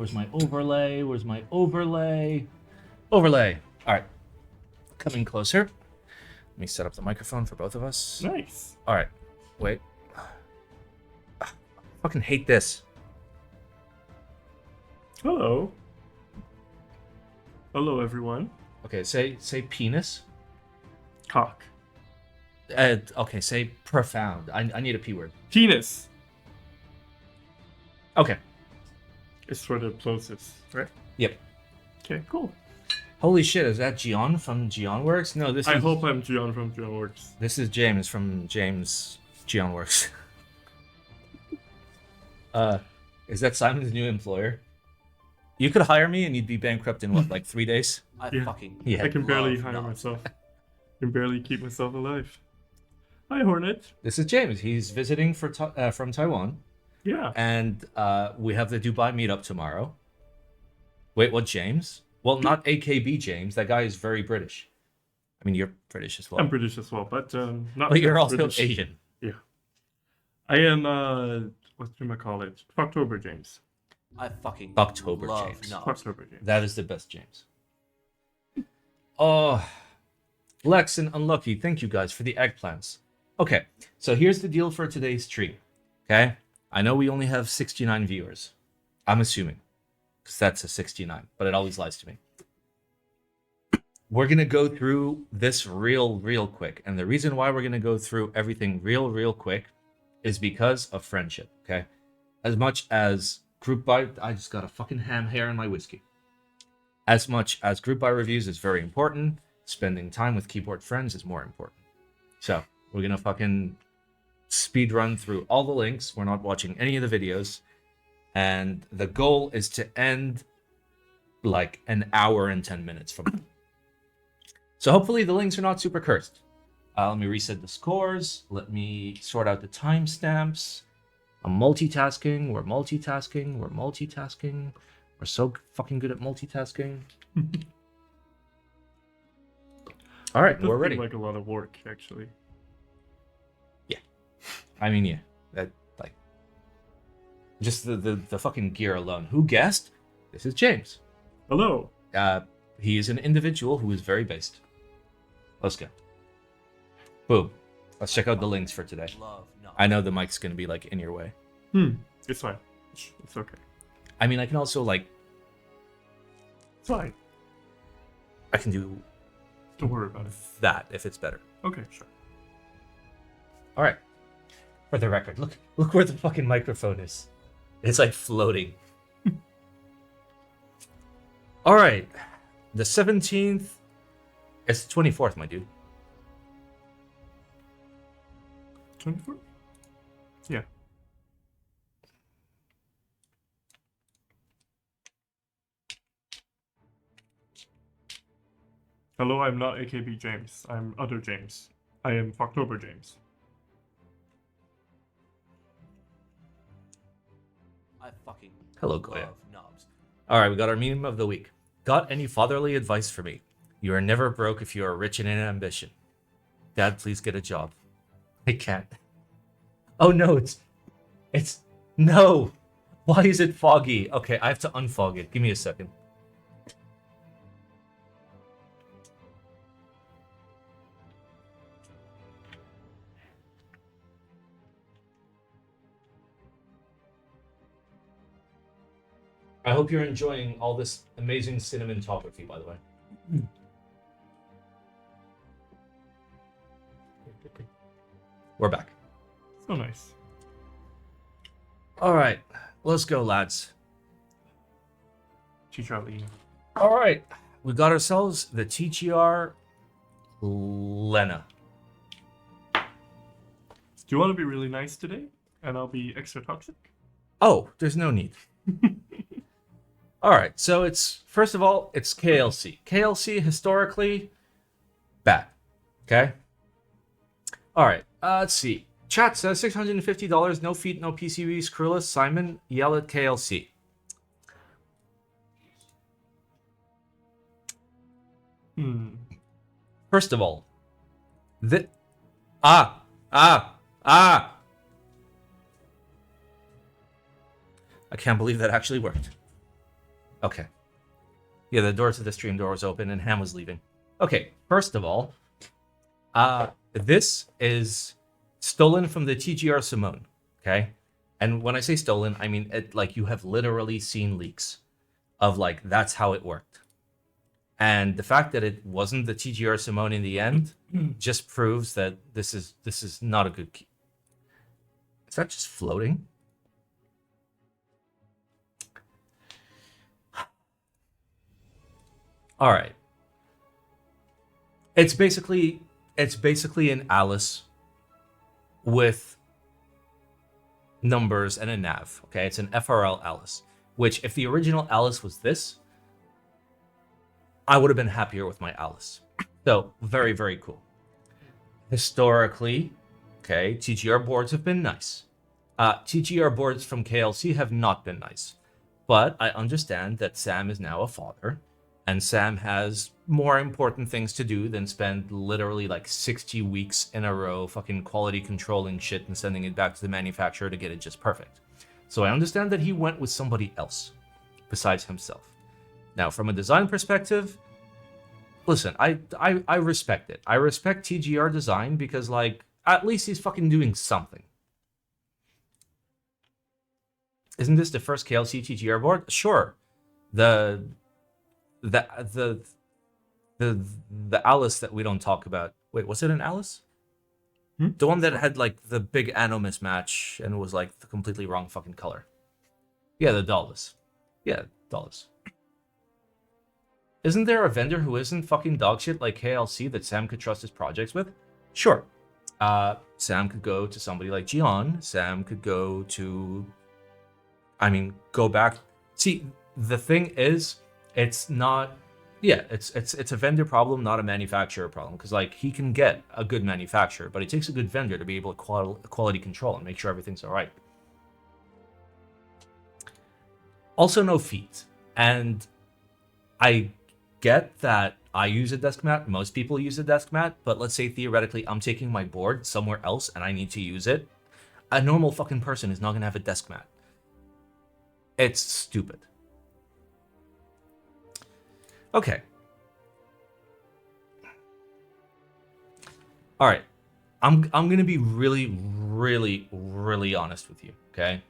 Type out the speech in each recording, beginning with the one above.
Where's my overlay? Where's my overlay? Overlay. All right. Coming closer. Let me set up the microphone for both of us. Nice. All right. Wait. I fucking hate this. Hello. Hello, everyone. Okay, say penis. Cock. Okay, say profound. I need a P word. Penis. Okay. It's for the plosives, right? Yep. Okay, cool. Holy shit, is that Gian from GionWorks? No, I hope I'm Gian from GionWorks. This is James from James GionWorks. Is that Simon's new employer? You could hire me and you'd be bankrupt in what, like 3 days? I Yeah. fucking Yeah. I can barely love hire knobs. myself. I can barely keep myself alive. Hi, Hornet. This is James. He's visiting from Taiwan, Yeah. and we have the Dubai meetup tomorrow. Wait, what, James? Well, not AKB James. That guy is very British. I mean, you're British as well. I'm British as well, but not. But you're also British. Asian. Yeah. I am. What do I call it? October James. I fucking October love James. knobs. October James. That is the best James. Oh, Lex and Unlucky, thank you guys for the eggplants. Okay, so here's the deal for today's stream. Okay, I know we only have 69 viewers. I'm assuming, because that's a 69, but it always lies to me. We're gonna go through this real quick, and the reason why we're gonna go through everything real quick is because of friendship. Okay, as much as group buy, I just got a fucking ham hair in my whiskey. As much as group buy reviews is very important, spending time with keyboard friends is more important. So we're gonna fucking speed run through all the links. We're not watching any of the videos, and the goal is to end like an hour and 10 minutes from now. So hopefully the links are not super cursed. Let me reset the scores. Let me sort out the timestamps. I'm multitasking. We're multitasking. We're multitasking. We're so fucking good at multitasking. All right, Does we're seem ready. like a lot of work, actually. I mean, yeah, that like just the fucking gear alone. Who guessed? This is James. Hello. He is an individual who is very based. Let's go. Boom. Let's check out the links for today. Love knobs. I know the mic's gonna be like in your way. It's fine. It's okay. I mean, I can also like It's fine. I can do Don't worry about it. that if it's better. Okay, sure. All right. For the record, look where the fucking microphone is. It's like floating. All right. The 17th. It's the 24th, my dude. 24? Yeah. Hello, I'm not AKB James. I'm other James. I am October James. I fucking Hello, love Goya. knobs. All right, we got our meme of the week. Got any fatherly advice for me? You are never broke if you are rich in ambition. Dad, please get a job. I can't. Oh no, it's no. Why is it foggy? Okay, I have to unfog it. Give me a second. I hope you're enjoying all this amazing cinematography, by the way. We're back. So nice. All right, let's go, lads. TGR Lena. All right, we got ourselves the TGR Lena. Do you want to be really nice today? And I'll be extra toxic? Oh, there's no need. All right, so it's, first of all, it's KLC. KLC, historically, bad. Okay? All right, let's see. Chat says $650, no feet, no PCB, screwless. Simon, yell at KLC. First of all, I can't believe that actually worked. Okay. Yeah, the door to the stream door was open and Ham was leaving. Okay, first of all, this is stolen from the TGR Simone, okay? And when I say stolen, I mean it, like you have literally seen leaks of like that's how it worked. And the fact that it wasn't the TGR Simone in the end just proves that this is not a good key. Is that just floating? All right. It's basically an Alice with numbers and a nav. Okay, it's an FRL Alice. Which, if the original Alice was this, I would have been happier with my Alice. So very, very cool. Historically, okay, TGR boards have been nice. TGR boards from KLC have not been nice. But I understand that Sam is now a father, and Sam has more important things to do than spend literally like 60 weeks in a row fucking quality controlling shit and sending it back to the manufacturer to get it just perfect. So I understand that he went with somebody else besides himself. Now, from a design perspective, listen, I respect it. I respect TGR design because, like, at least he's fucking doing something. Isn't this the first KLC TGR board? Sure. The Alice that we don't talk about. Wait, was it an Alice? The one that had like the big anno mismatch and was like the completely wrong fucking color. Yeah, the Dallas. Yeah, Dallas. Isn't there a vendor who isn't fucking dogshit like KLC that Sam could trust his projects with? Sure. Sam could go to somebody like Gian. Sam could go to... I mean, go back... See, the thing is, it's not... Yeah, it's a vendor problem, not a manufacturer problem. Because, like, he can get a good manufacturer, but it takes a good vendor to be able to quality control and make sure everything's all right. Also, no feet. And I get that I use a desk mat, most people use a desk mat, but let's say theoretically I'm taking my board somewhere else and I need to use it. A normal fucking person is not going to have a desk mat. It's stupid. Okay. All right. I'm going to be really, really, really honest with you, okay?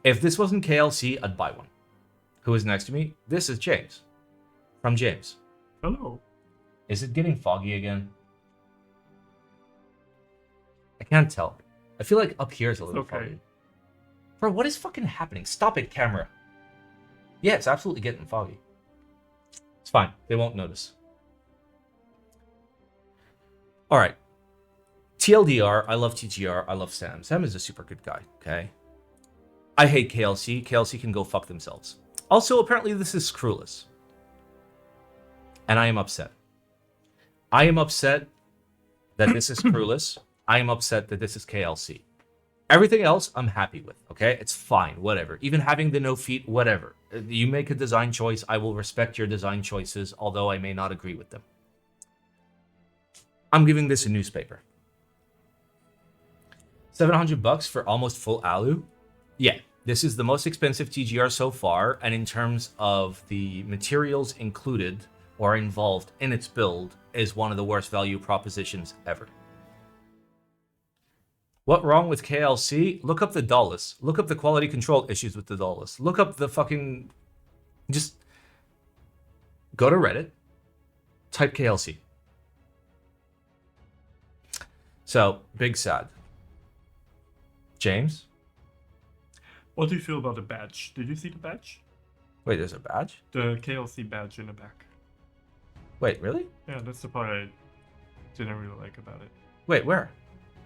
If this wasn't KLC, I'd buy one. Who is next to me? This is James. From James. Hello. Is it getting foggy again? I can't tell. I feel like up here is a little foggy. Bro, what is fucking happening? Stop it, camera. Yeah, it's absolutely getting foggy. It's fine. They won't notice. All right. TLDR, I love TGR. I love Sam. Sam is a super good guy, okay? I hate KLC. KLC can go fuck themselves. Also, apparently this is screwless. And I am upset. I am upset that this is screwless. I am upset that this is KLC. Everything else, I'm happy with, okay? It's fine, whatever. Even having the no feet, whatever. You make a design choice, I will respect your design choices, although I may not agree with them. I'm giving this a newspaper. $700 for almost full alu? Yeah, this is the most expensive TGR so far, and in terms of the materials included or involved in its build, is one of the worst value propositions ever. What wrong with KLC? Look up the Dallas. Look up the quality control issues with the Dallas. Look up the fucking... Just go to Reddit. Type KLC. So, big sad. James? What do you feel about the badge? Did you see the badge? Wait, there's a badge? The KLC badge in the back. Wait, really? Yeah, that's the part I didn't really like about it. Wait, where?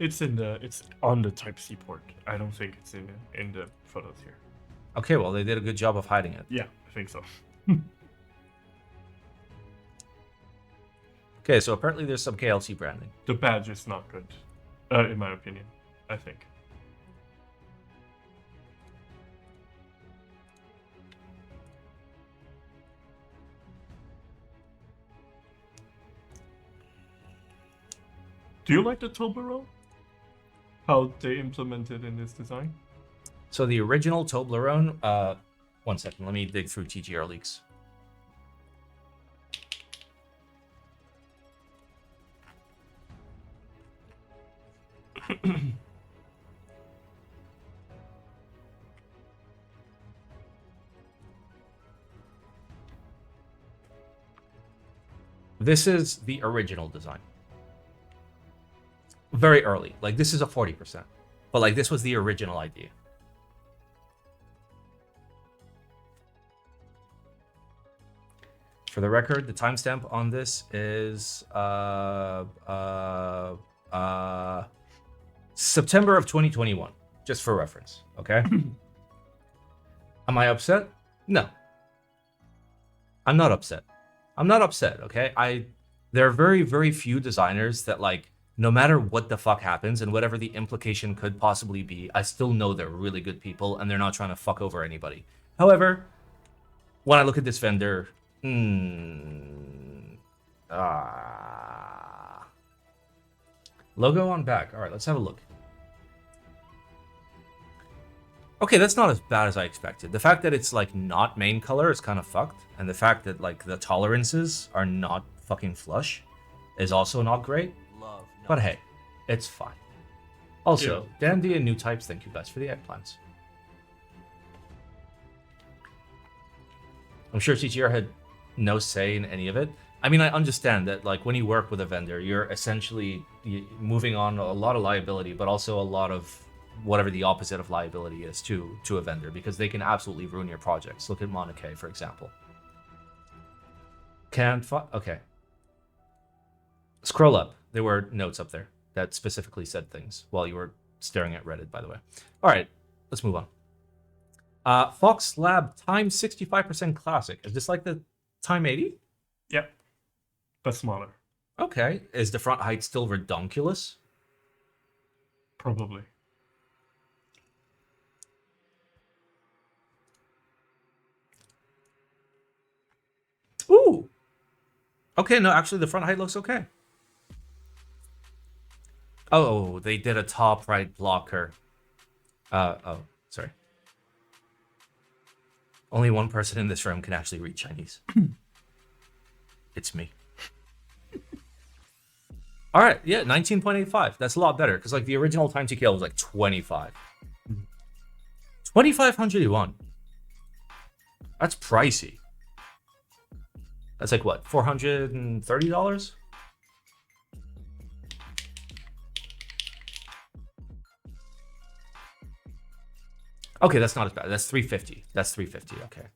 It's on the Type-C port. I don't think it's in the photos here. Okay, well, they did a good job of hiding it. Yeah, I think so. Okay, so apparently there's some KLC branding. The badge is not good, in my opinion, I think. Do you like the Toblerone? How they implemented in this design? So the original Toblerone, one second, let me dig through TGR leaks. This is the original design. Very early. Like, this is a 40%. But, like, this was the original idea. For the record, the timestamp on this is September of 2021, just for reference, okay? Am I upset? No. I'm not upset. I'm not upset, okay? There are very, very few designers that, like, no matter what the fuck happens and whatever the implication could possibly be, I still know they're really good people and they're not trying to fuck over anybody. However, when I look at this vendor, logo on back. All right, let's have a look. Okay, that's not as bad as I expected. The fact that it's, like, not main color is kind of fucked. And the fact that, like, the tolerances are not fucking flush is also not great. Love. But hey, it's fine. Also, Dandy and New Types, thank you guys for the eggplants. I'm sure TGR had no say in any of it. I mean, I understand that, like, when you work with a vendor, you're essentially moving on a lot of liability, but also a lot of whatever the opposite of liability is to a vendor, because they can absolutely ruin your projects. Look at Monike, for example. Okay. Scroll up. There were notes up there that specifically said things while you were staring at Reddit, by the way. All right, let's move on. Fox Lab Time 65% Classic. Is this like the Time 80? Yep. But smaller. Okay. Is the front height still redonkulous? Probably. Ooh. Okay, no, actually the front height looks okay. Oh, they did a top right blocker. Oh, sorry. Only one person in this room can actually read Chinese. It's me. All right, yeah, 19.85. That's a lot better, because, like, the original Time TKL was like 25. 2,500 yuan. That's pricey. That's like what, $430? Okay, that's not as bad. That's 350. That's 350. Okay.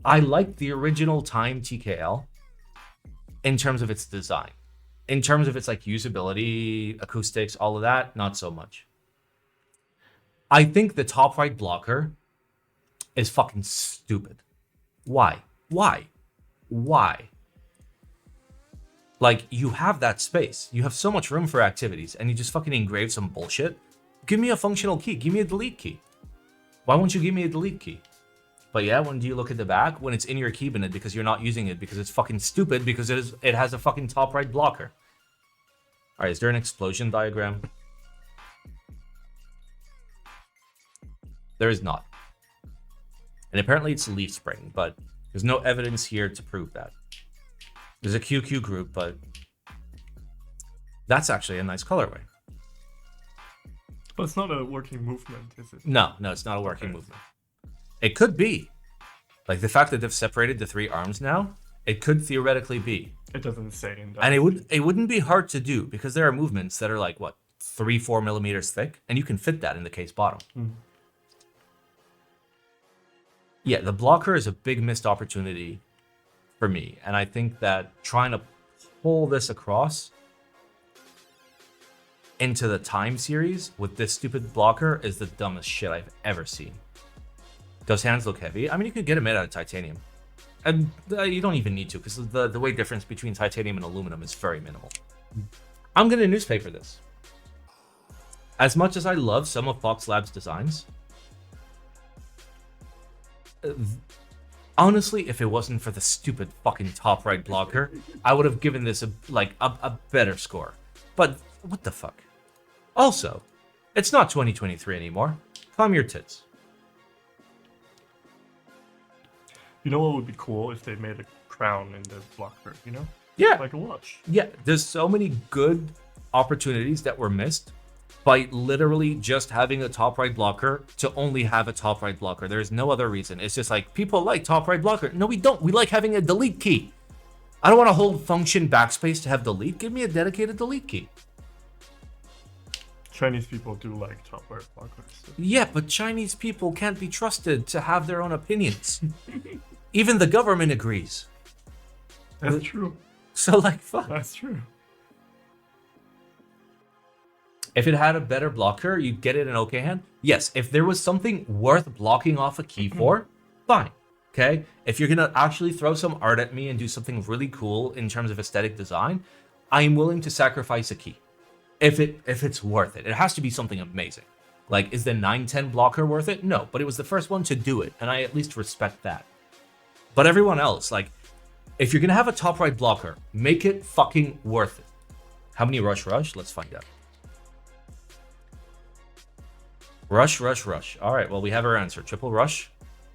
I like the original Time TKL in terms of its design. In terms of its, like, usability, acoustics, all of that, not so much. I think the top right blocker is fucking stupid. Why? Like, you have that space. You have so much room for activities, and you just fucking engrave some bullshit. Give me a functional key. Give me a delete key. Why won't you give me a delete key? But yeah, when do you look at the back? When it's in your cabinet because you're not using it, because it's fucking stupid, because it has a fucking top right blocker. All right, is there an explosion diagram? There is not. And apparently it's leaf spring, but there's no evidence here to prove that. There's a QQ group, but that's actually a nice colorway. But it's not a working movement, is it? No, it's not a working movement. It could be. Like, the fact that they've separated the three arms now, it could theoretically be. It doesn't say in that. And it wouldn't be hard to do, because there are movements that are like, what, 3-4 millimeters thick, and you can fit that in the case bottom. Yeah, the blocker is a big missed opportunity for me, and I think that trying to pull this across into the Time series with this stupid blocker is the dumbest shit I've ever seen. Those hands look heavy. I mean, you could get them made out of titanium. And you don't even need to, because the weight difference between titanium and aluminum is very minimal. I'm going to newspaper this. As much as I love some of Fox Labs' designs, honestly, if it wasn't for the stupid fucking top right blocker, I would have given this a better score. But what the fuck? Also, It's not 2023 anymore. Calm your tits. You know what would be cool if they made a crown in the blocker, you know? Yeah. Like a watch. Yeah, there's so many good opportunities that were missed by literally just having a top right blocker to only have a top right blocker. There's no other reason. It's just like, people like top right blocker. No, we don't. We like having a delete key. I don't want to hold function backspace to have delete. Give me a dedicated delete key. Chinese people do like top right blockers. So. Yeah, but Chinese people can't be trusted to have their own opinions. Even the government agrees. That's true. So, like, fuck. That's true. If it had a better blocker, you'd get it in okay hand. Yes, if there was something worth blocking off a key for, fine. Okay? If you're gonna actually throw some art at me and do something really cool in terms of aesthetic design, I'm willing to sacrifice a key. If it's worth it. It has to be something amazing. Like, is the 910 blocker worth it? No, but it was the first one to do it, and I at least respect that. But everyone else, like, if you're gonna have a top right blocker, make it fucking worth it. How many rush? Let's find out. Rush. All right, well, we have our answer. Triple rush,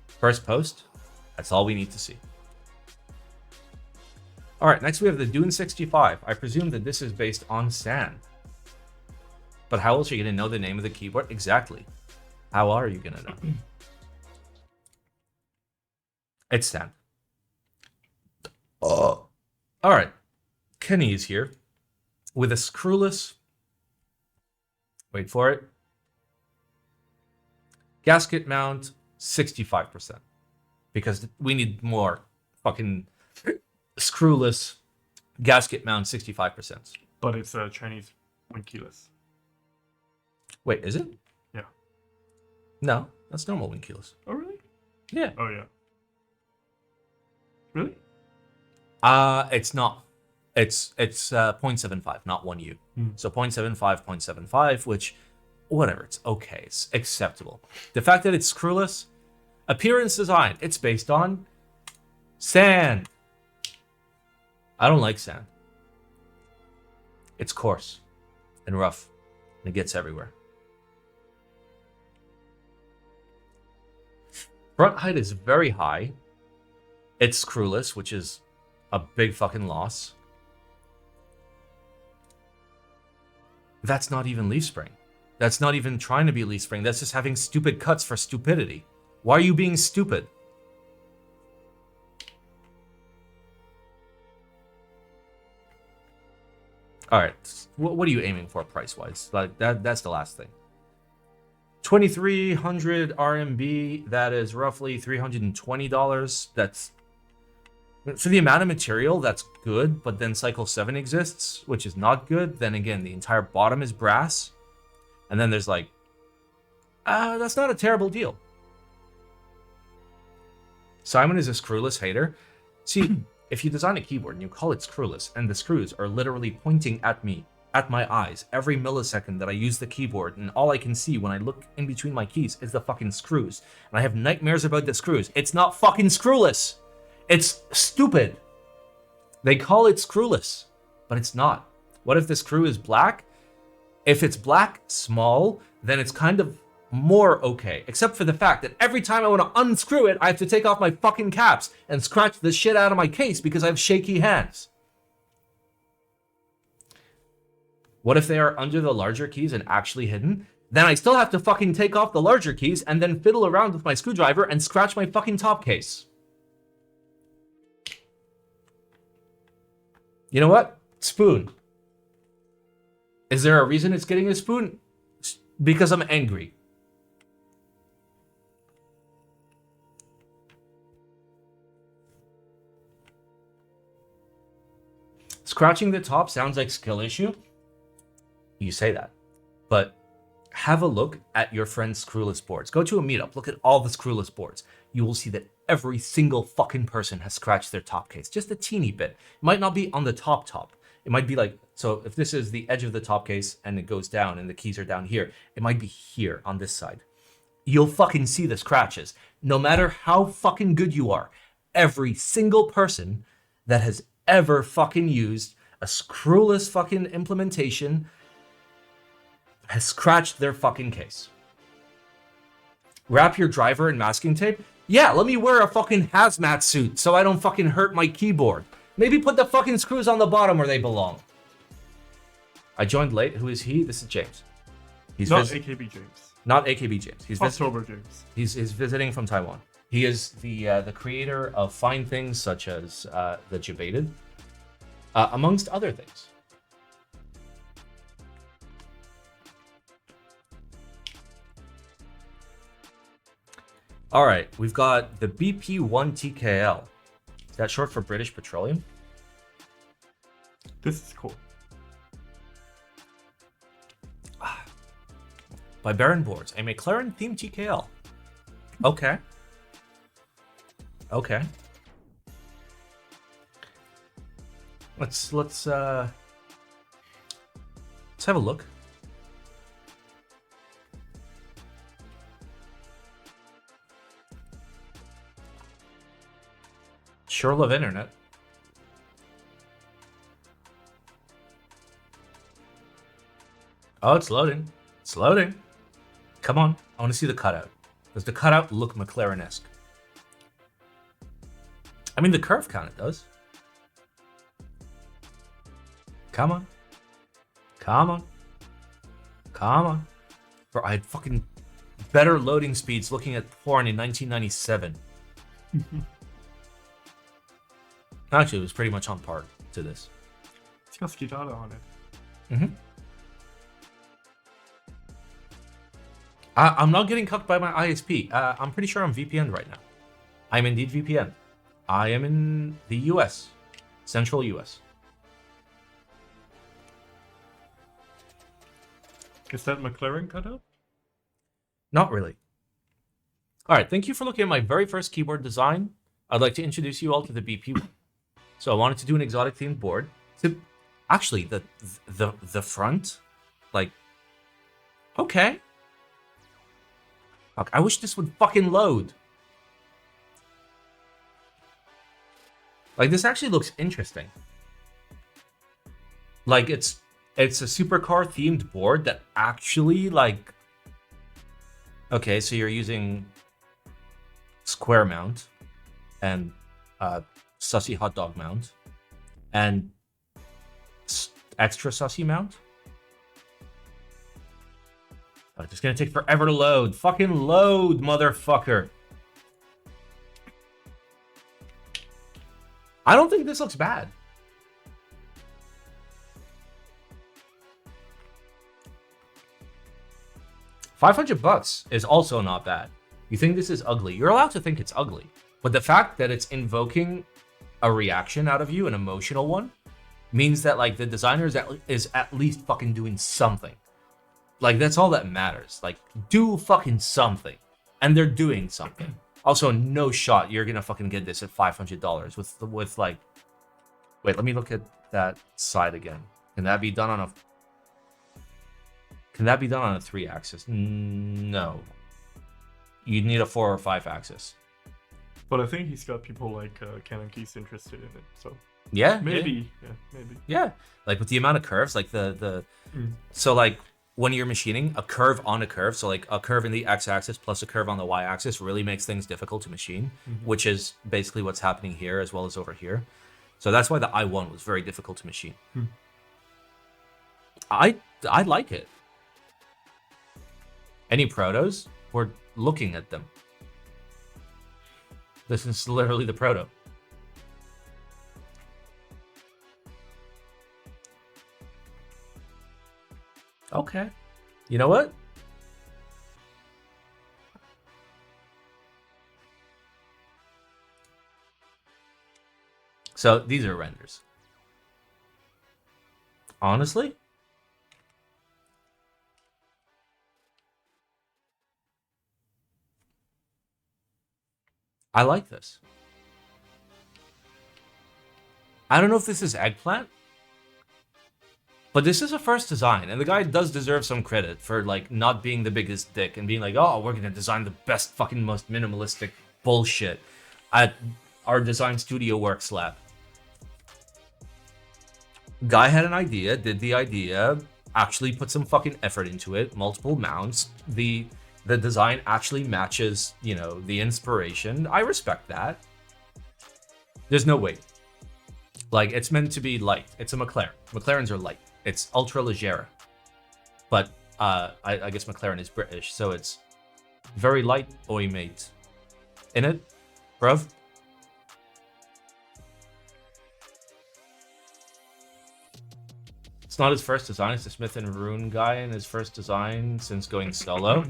first post. That's all we need to see. All right, next we have the Dune 65. I presume that this is based on sand. But how else are you going to know the name of the keyboard? Exactly. How are you going to know? It's sand. All right. Kenny is here with a screwless. Wait for it. Gasket mount, 65%. Because we need more fucking screwless gasket mount, 65%. But it's a Chinese winkeyless. Wait, is it? Yeah. No, that's normal winkeyless. Oh, really? Yeah. Oh, yeah. Really? It's not. It's 0.75, not 1U. So 0.75, 0.75, which, whatever, it's okay. It's acceptable. The fact that it's screwless, appearance design, it's based on sand. I don't like sand. It's coarse and rough, and it gets everywhere. Front height is very high. It's screwless, which is a big fucking loss. That's not even leaf spring. That's not even trying to be leaf spring. That's just having stupid cuts for stupidity. Why are you being stupid? All right, what are you aiming for price-wise? Like that's the last thing. 2,300 RMB. That is roughly $320. That's for the amount of material. That's good, but then Cycle7 exists, which is not good. Then again, the entire bottom is brass, and then there's like, that's not a terrible deal. Simon is a screwless hater. See, if you design a keyboard and you call it screwless, and the screws are literally pointing at me, at my eyes, every millisecond that I use the keyboard, and all I can see when I look in between my keys is the fucking screws, and I have nightmares about the screws, it's not fucking screwless. It's stupid. They call it screwless, but it's not. What if the screw is black? If it's black, small, then it's kind of more okay, except for the fact that every time I want to unscrew it, I have to take off my fucking caps and scratch the shit out of my case because I have shaky hands. What if they are under the larger keys and actually hidden? Then I still have to fucking take off the larger keys and then fiddle around with my screwdriver and scratch my fucking top case. You know what? Spoon. Is there a reason it's getting a spoon? Because I'm angry. Scratching the top sounds like skill issue. You say that. But have a look at your friend's screwless boards. Go to a meetup. Look at all the screwless boards. You will see that every single fucking person has scratched their top case. Just a teeny bit. It might not be on the top. It might be like, so if this is the edge of the top case and it goes down and the keys are down here, it might be here on this side. You'll fucking see the scratches. No matter how fucking good you are, every single person that has ever fucking used a screwless fucking implementation has scratched their fucking case. Wrap your driver in masking tape? Yeah, let me wear a fucking hazmat suit so I don't fucking hurt my keyboard. Maybe put the fucking screws on the bottom where they belong. I joined late. Who is he? This is James. He's not AKB James. Not AKB James. He's October James. He's visiting from Taiwan. He is the creator of fine things such as the Jebaited, amongst other things. All right, we've got the BP One TKL. Is that short for British Petroleum? This is cool. By Baron Boards, a McLaren themed TKL. Okay. Okay. Let's have a look. Sure love internet. Oh, it's loading. It's loading. Come on. I want to see the cutout. Does the cutout look McLaren-esque? I mean, the curve kind of does. Come on. Come on. Come on. Bro, I had fucking better loading speeds looking at porn in 1997. Actually, it was pretty much on par to this. It's got ski data on it. Mm-hmm. I'm not getting cucked by my ISP. I'm pretty sure I'm VPN right now. I'm indeed VPN. I am in the US. Central US. Is that McLaren cutout? Not really. All right, thank you for looking at my very first keyboard design. I'd like to introduce you all to the BP one. So I wanted to do an exotic themed board. So actually, the front, like, okay. Fuck, I wish this would fucking load. Like, this actually looks interesting. Like, it's a supercar themed board that actually, like, okay, so you're using square mount and sussy hot dog mount and extra sussy mount. Oh, it's just gonna take forever to load. Fucking load, motherfucker. I don't think this looks bad. $500 is also not bad. You think this is ugly? You're allowed to think it's ugly, but the fact that it's invoking a reaction out of you, an emotional one, means that like the designer is at least fucking doing something. Like, that's all that matters. Like, do fucking something. And they're doing something. Also, no shot you're gonna fucking get this at $500 with like... Wait, let me look at that side again. Can that be done on a... Can that be done on a 3-axis? No. You'd need a 4 or 5-axis. But I think he's got people like Canon Keys interested in it, so... Yeah? Maybe. Yeah, maybe. Yeah. Like, with the amount of curves, like So, like... When you're machining a curve on a curve, so like a curve in the x-axis plus a curve on the y-axis really makes things difficult to machine, which is basically what's happening here as well as over here. So that's why the I1 was very difficult to machine. I like it. Any protos? We're looking at them. This is literally the proto. Okay. You know what? So these are renders. Honestly? I like this. I don't know if this is eggplant. But this is a first design, and the guy does deserve some credit for, like, not being the biggest dick and being like, oh, we're gonna design the best fucking most minimalistic bullshit at our design studio works lab. Guy had an idea, did the idea, actually put some fucking effort into it. Multiple mounts. The design actually matches, you know, the inspiration. I respect that. There's no way. Like, it's meant to be light. It's a McLaren. McLarens are light. It's ultra leggera. But I guess McLaren is British, so it's very light. Oi, mate. In it, bruv. It's not his first design. It's the Smith and Rune guy and his first design since going solo.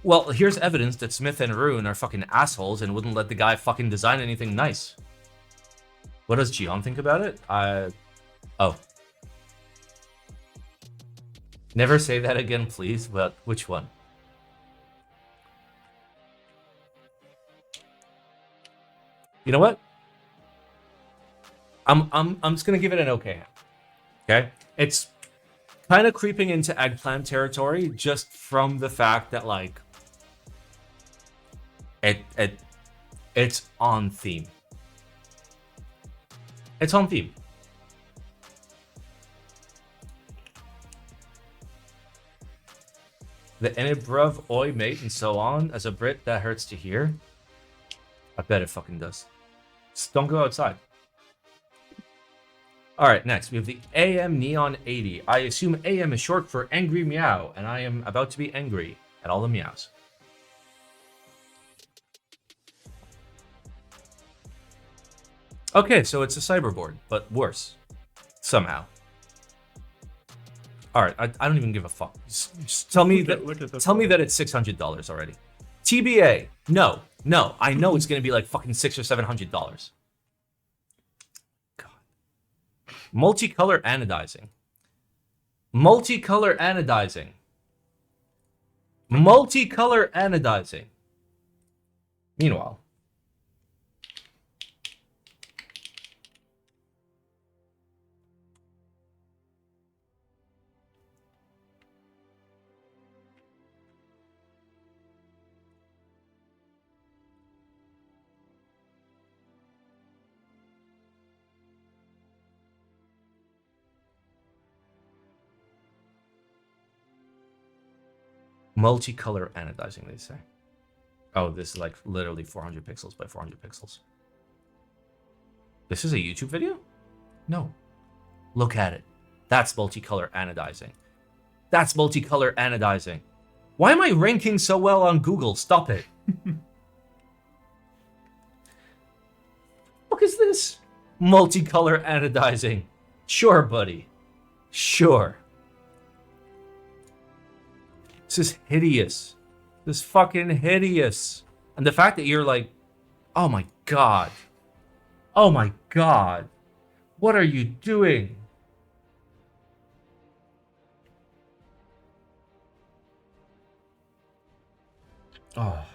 Well, here's evidence that Smith and Rune are fucking assholes and wouldn't let the guy fucking design anything nice. What does Jihan think about it? Oh. Never say that again, please. But which one? You know what? I'm just gonna give it an okay. Okay? It's kind of creeping into eggplant territory just from the fact that, like, it's on theme. It's on theme. The init bruv, oi mate, and so on. As a Brit, that hurts to hear. I bet it fucking does. Just don't go outside. Alright, next we have the AM Neon 80. I assume AM is short for Angry Meow, and I am about to be angry at all the meows. Okay, so it's a cyberboard, but worse. Somehow. Alright, I don't even give a fuck. Just tell me that it's $600 already. TBA, no, I know it's gonna be like fucking $600 or $700. God. Multicolor anodizing. Multicolor anodizing. Multicolor anodizing. Meanwhile. Multicolor anodizing, they say. Oh, this is like literally 400 pixels by 400 pixels. This is a YouTube video? No. Look at it. That's multicolor anodizing. That's multicolor anodizing. Why am I ranking so well on Google? Stop it. What is this? Multicolor anodizing. Sure, buddy. Sure. This is hideous. This is fucking hideous. And the fact that you're like, oh my god. Oh my god. What are you doing? Oh.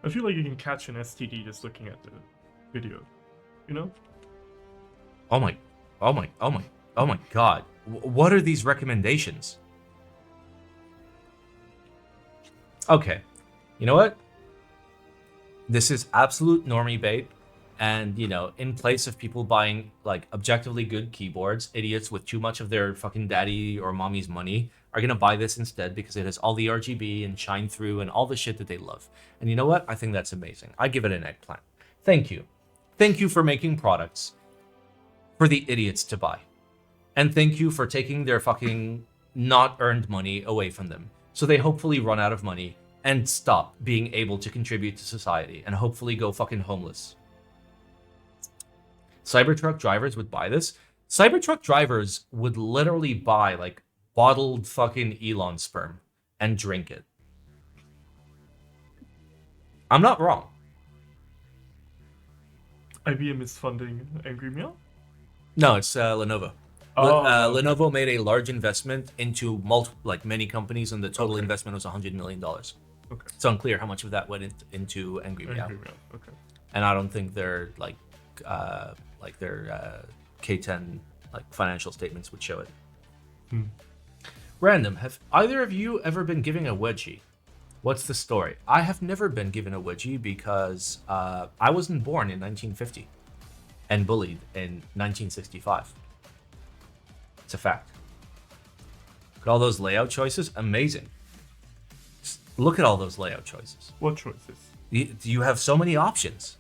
I feel like you can catch an STD just looking at the video. You know? Oh my god. What are these recommendations? Okay. You know what? This is absolute normie bait. And, you know, in place of people buying, like, objectively good keyboards, idiots with too much of their fucking daddy or mommy's money are going to buy this instead because it has all the RGB and shine through and all the shit that they love. And you know what? I think that's amazing. I give it an eggplant. Thank you. Thank you for making products for the idiots to buy. And thank you for taking their fucking not earned money away from them. So they hopefully run out of money and stop being able to contribute to society and hopefully go fucking homeless. Cybertruck drivers would buy this. Cybertruck drivers would literally buy like bottled fucking Elon sperm and drink it. I'm not wrong. IBM is funding Angry Meow? No, it's Lenovo. Oh. Lenovo made a large investment into many companies, and the total investment was $100 million. Okay. It's unclear how much of that went into Angry Meow. Angry Meow. Okay. And I don't think their their K10 financial statements would show it. Random. Have either of you ever been giving a wedgie? What's the story? I have never been given a wedgie because I wasn't born in 1950 and bullied in 1965. It's a fact. Look at all those layout choices. Amazing. Just look at all those layout choices. What choices? You have so many options.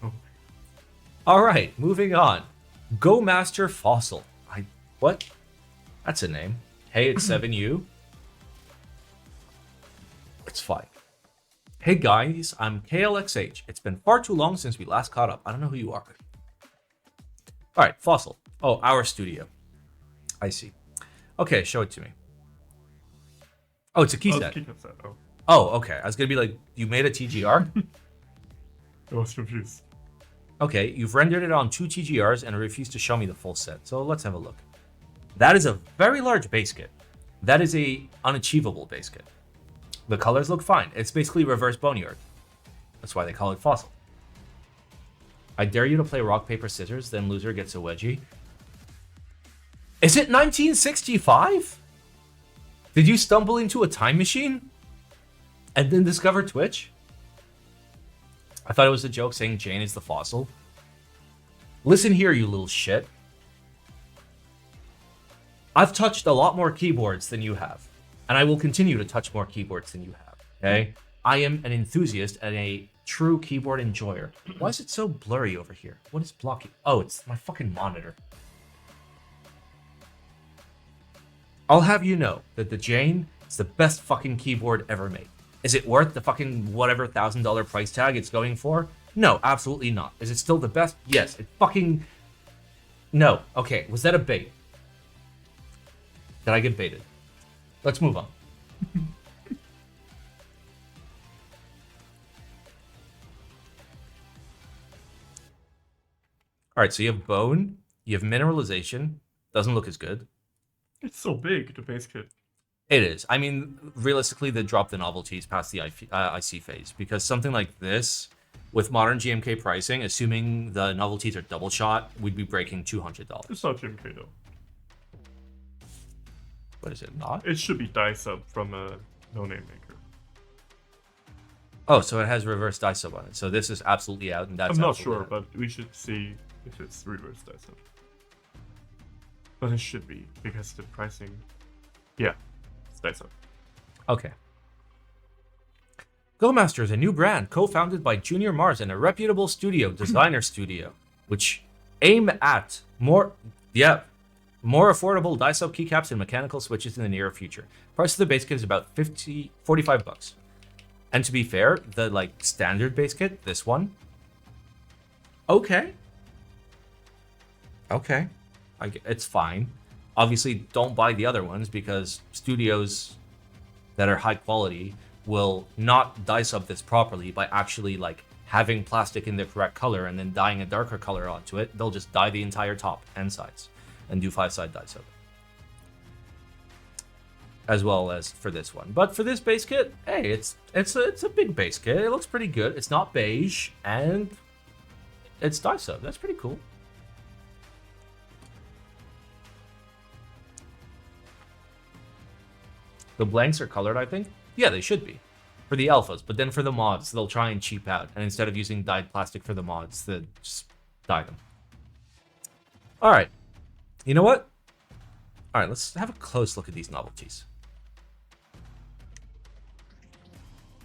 Oh. All right, moving on. GoMaster Fossil. What? That's a name. Hey, it's 7U. It's fine. Hey guys, I'm KLXH. It's been far too long since we last caught up. I don't know who you are. All right, Fossil. Oh, our studio. I see. Okay, show it to me. Oh, it's a key set. Oh. Oh, okay. I was going to be like, you made a TGR? I was confused. Okay, you've rendered it on 2 TGRs and refused to show me the full set. So let's have a look. That is a very large base kit. That is a unachievable base kit. The colors look fine. It's basically reverse boneyard. That's why they call it Fossil. I dare you to play rock, paper, scissors, then loser gets a wedgie. Is it 1965? Did you stumble into a time machine? And then discover Twitch? I thought it was a joke saying Jane is the Fossil. Listen here, you little shit. I've touched a lot more keyboards than you have. And I will continue to touch more keyboards than you have. Okay? I am an enthusiast and a true keyboard enjoyer. Why is it so blurry over here? What is blocking? Oh, it's my fucking monitor. I'll have you know that the Jane is the best fucking keyboard ever made. Is it worth the fucking whatever $1,000 price tag it's going for? No, absolutely not. Is it still the best? Yes. It fucking... No. Okay, was that a bait? Did I get baited? Let's move on. All right, so you have bone, you have mineralization. Doesn't look as good. It's so big, the base kit. It is. I mean, realistically, they dropped the novelties past the IC phase because something like this, with modern GMK pricing, assuming the novelties are double shot, we'd be breaking $200. It's not GMK though. What is it not? It should be die sub from a no-name maker. Oh, so it has reverse die sub on it. So this is absolutely out, and that's I'm not absolutely sure, out. but we should see if it's reverse die sub. But it should be because the pricing. Yeah, it's die sub. Okay. GoMaster is a new brand co-founded by Junior Mars and a reputable studio, designer studio, which aim at more affordable die-sub keycaps and mechanical switches in the near future. Price of the base kit is about $45. And to be fair, the like standard base kit, this one, okay, it's fine. Obviously, don't buy the other ones because studios that are high quality will not die sub this properly by actually like having plastic in the correct color and then dyeing a darker color onto it. They'll just dye the entire top and sides and do 5-side die sub. As well as for this one. But for this base kit, hey, it's a big base kit. It looks pretty good. It's not beige and it's die sub. That's pretty cool. The blanks are colored, I think. Yeah, they should be. For the alphas, but then for the mods, they'll try and cheap out. And instead of using dyed plastic for the mods, they just dye them. Alright. You know what? Alright, let's have a close look at these novelties.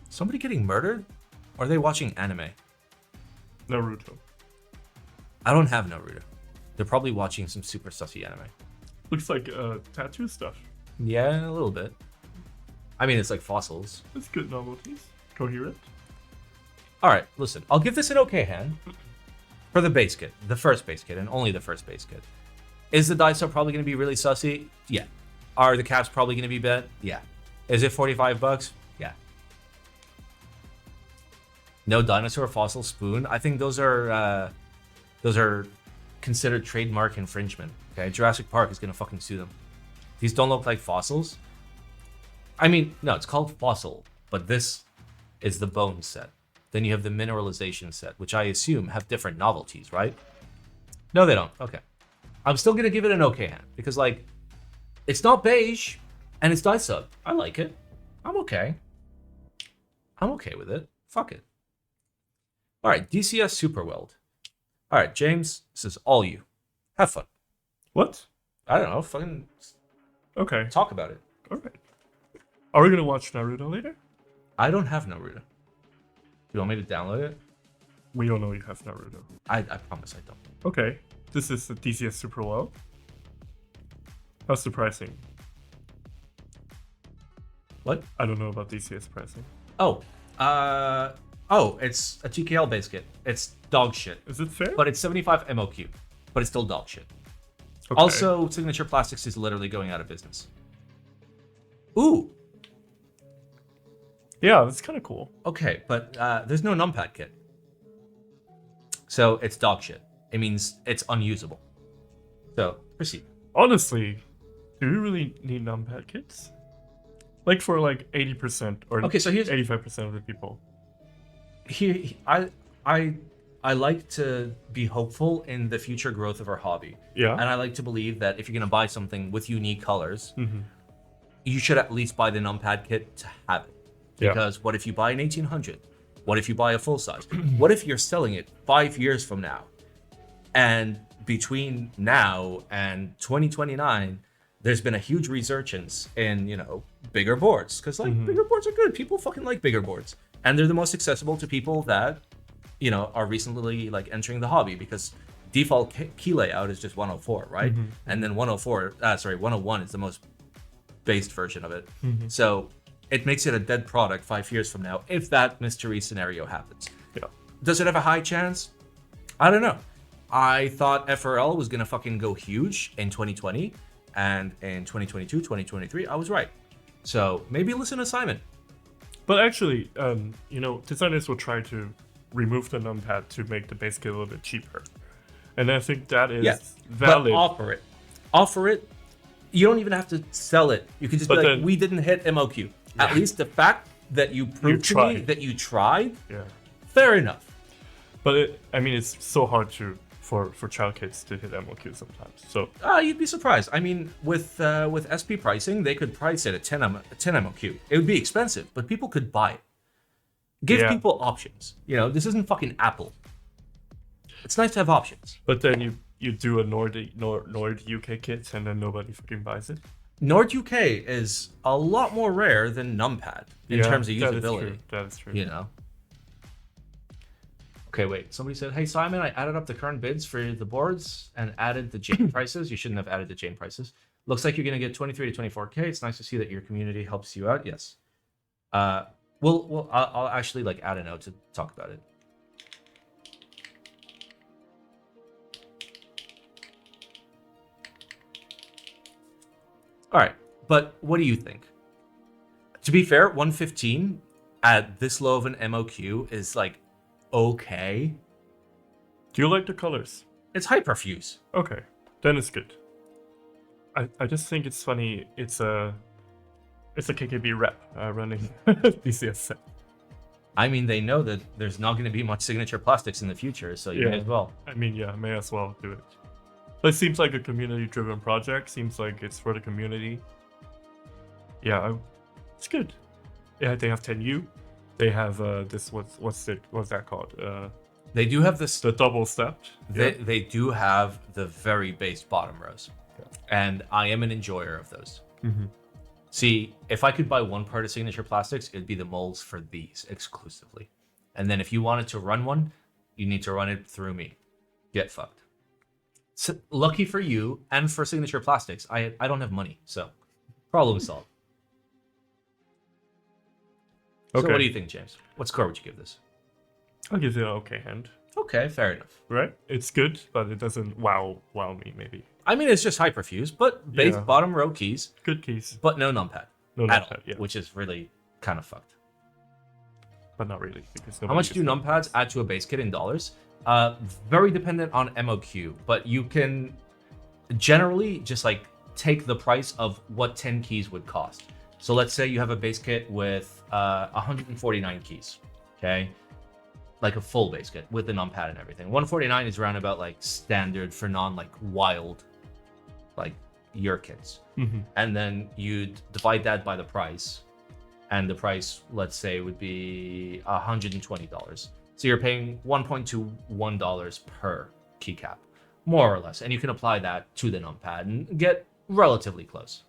Somebody getting murdered? Or are they watching anime? Naruto. I don't have Naruto. They're probably watching some super sussy anime. Looks like tattoo stuff. Yeah, a little bit. I mean, it's like fossils. It's good novelties. Coherent. Alright, listen. I'll give this an okay hand. For the base kit. The first base kit, and only the first base kit. Is the die sub probably going to be really sussy? Yeah. Are the caps probably going to be bent? Yeah. Is it $45? Yeah. No dinosaur fossil spoon. I think those are considered trademark infringement. Okay, Jurassic Park is going to fucking sue them. These don't look like fossils. I mean, no, it's called Fossil, but this is the bone set. Then you have the mineralization set, which I assume have different novelties, right? No, they don't. Okay. I'm still going to give it an okay hand because, like, it's not beige. And it's die sub. I like it. I'm okay. I'm okay with it. Fuck it. All right, DCS Superweld. All right, James, this is all you. Have fun. What? I don't know. Fucking Okay. talk about it. All right. Are we gonna watch Naruto later? I don't have Naruto. Do you want me to download it? We all know you have Naruto. I promise I don't. Okay. This is the DCS Superweld. How's the pricing? What? I don't know about DCS pricing. Oh, it's a TKL base kit. It's dog shit, Is it fair? but it's 75 MOQ, but it's still dog shit. Okay. Also, Signature Plastics is literally going out of business. Ooh, yeah, that's kind of cool. okay, but there's no numpad kit, so it's dog shit. It means it's unusable. So proceed. Honestly, do you really need numpad kits? Like for like 80% or Okay, so here's 85% of the people. here. I like to be hopeful in the future growth of our hobby. Yeah. And I like to believe that if you're going to buy something with unique colors, Mm-hmm. you should at least buy the numpad kit to have it. Yeah. Because what if you buy an 1800? What if you buy a full size? What if you're selling it 5 years from now? And between now and 2029, there's been a huge resurgence in, bigger boards. Because, bigger boards are good. People fucking like bigger boards. And they're the most accessible to people that, are recently, entering the hobby. Because default key layout is just 104, right? And then 101 is the most based version of it. So it makes it a dead product 5 years from now if that mystery scenario happens. Yeah. Does it have a high chance? I don't know. I thought FRL was going to fucking go huge in 2020, and in 2022, 2023, I was right. So maybe listen to Simon. But actually, designers will try to remove the numpad to make the base kit a little bit cheaper. And I think that is valid. But offer it. You don't even have to sell it. You could just But be like, then- we didn't hit MOQ. At least the fact that you proved to me tried. that you tried, Yeah. fair enough. But it's so hard for child kids to hit MOQ sometimes. So You'd be surprised. I mean, with SP pricing, they could price it at 10 MOQ. It would be expensive, but people could buy it. Give Yeah. people options. This isn't fucking Apple. It's nice to have options. but then you do a Nord UK kit and then nobody fucking buys it. Nord UK is a lot more rare than numpad in terms of that is usability. true. That is true. Okay, wait. Somebody said, "Hey Simon, I added up the current bids for the boards and added the chain prices." You shouldn't have added the chain prices. Looks like you're gonna get 23 to 24K. It's nice to see that your community helps you out. Yes. I'll actually add a note to talk about it. All right, but what do you think? To be fair, 115 at this low of an MOQ is okay. Do you like the colors? It's hyperfuse. Okay, then it's good. I just think it's funny. It's a KKB rep running DCS set. I mean, they know that there's not going to be much signature plastics in the future, so you may as well. I mean, yeah, may as well do it. But it seems like a community-driven project. Seems like it's for the community. Yeah, it's good. Yeah, they have 10U. They have this. What's that called? They do have this. The double stepped. They do have the very base bottom rows, and I am an enjoyer of those. Mm-hmm. See, if I could buy one part of signature plastics, it'd be the molds for these exclusively. And then if you wanted to run one, you need to run it through me. Get fucked. So, lucky for you and for signature plastics, I don't have money, so problem solved. Okay. So what do you think, James? What score would you give this? I'll give it an okay hand. Okay, fair enough. Right? It's good, but it doesn't wow me. Maybe I mean, it's just hyperfuse, but base Yeah. bottom row keys, good keys, but no numpad no at numpad, all, yeah, which is really kind of fucked. but not really because How much do numpads add to a base kit in dollars? Very dependent on MOQ, but you can generally just take the price of what 10 keys would cost. So let's say you have a base kit with 149 keys, okay? Like a full base kit with the numpad and everything. 149 is around about standard for non wild your kits. Mm-hmm. And then you'd divide that by the price. And the price, let's say, would be $120. So you're paying $1.21 per keycap, more or less. And you can apply that to the numpad and get relatively close.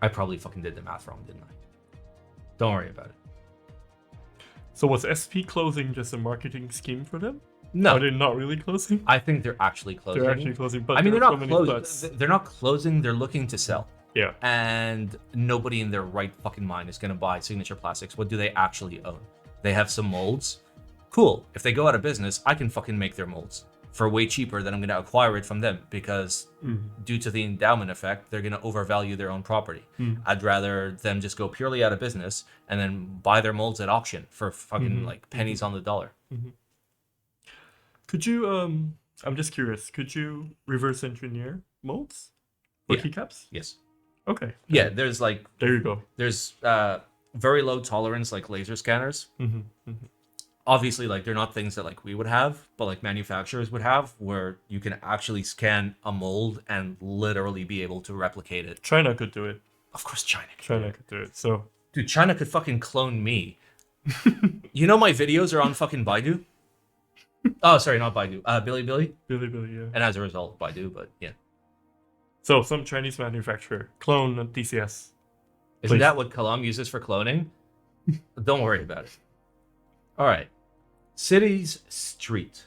I probably fucking did the math wrong, didn't I? Don't worry about it. So was SP closing just a marketing scheme for them? No, Are they not really closing? I think they're actually closing. They're actually closing, but I mean, there they're are not so many threats. closing. They're not closing. They're looking to sell. Yeah. And nobody in their right fucking mind is going to buy Signature Plastics. What do they actually own? They have some molds. Cool. If they go out of business, I can fucking make their molds for way cheaper than I'm going to acquire it from them, because due to the endowment effect, they're going to overvalue their own property. I'd rather them just go purely out of business and then buy their molds at auction for fucking like pennies on the dollar. Could you, I'm just curious, could you reverse engineer molds or Yeah. keycaps? Yes. Okay. Yeah, there's like, There you go. there's very low tolerance like laser scanners. Mm-hmm. Obviously, like, they're not things that like we would have, but like manufacturers would have, where you can actually scan a mold and literally be able to replicate it. China could do it. Of course, China can. China could do it. So Dude, China could fucking clone me. You know my videos are on fucking Baidu? Oh, sorry, not Baidu. Billy. Billy, yeah. And as a result, Baidu, but yeah. So some Chinese manufacturer clone DCS. Isn't Please. that what Kalam uses for cloning? Don't worry about it. All right. Cities Street.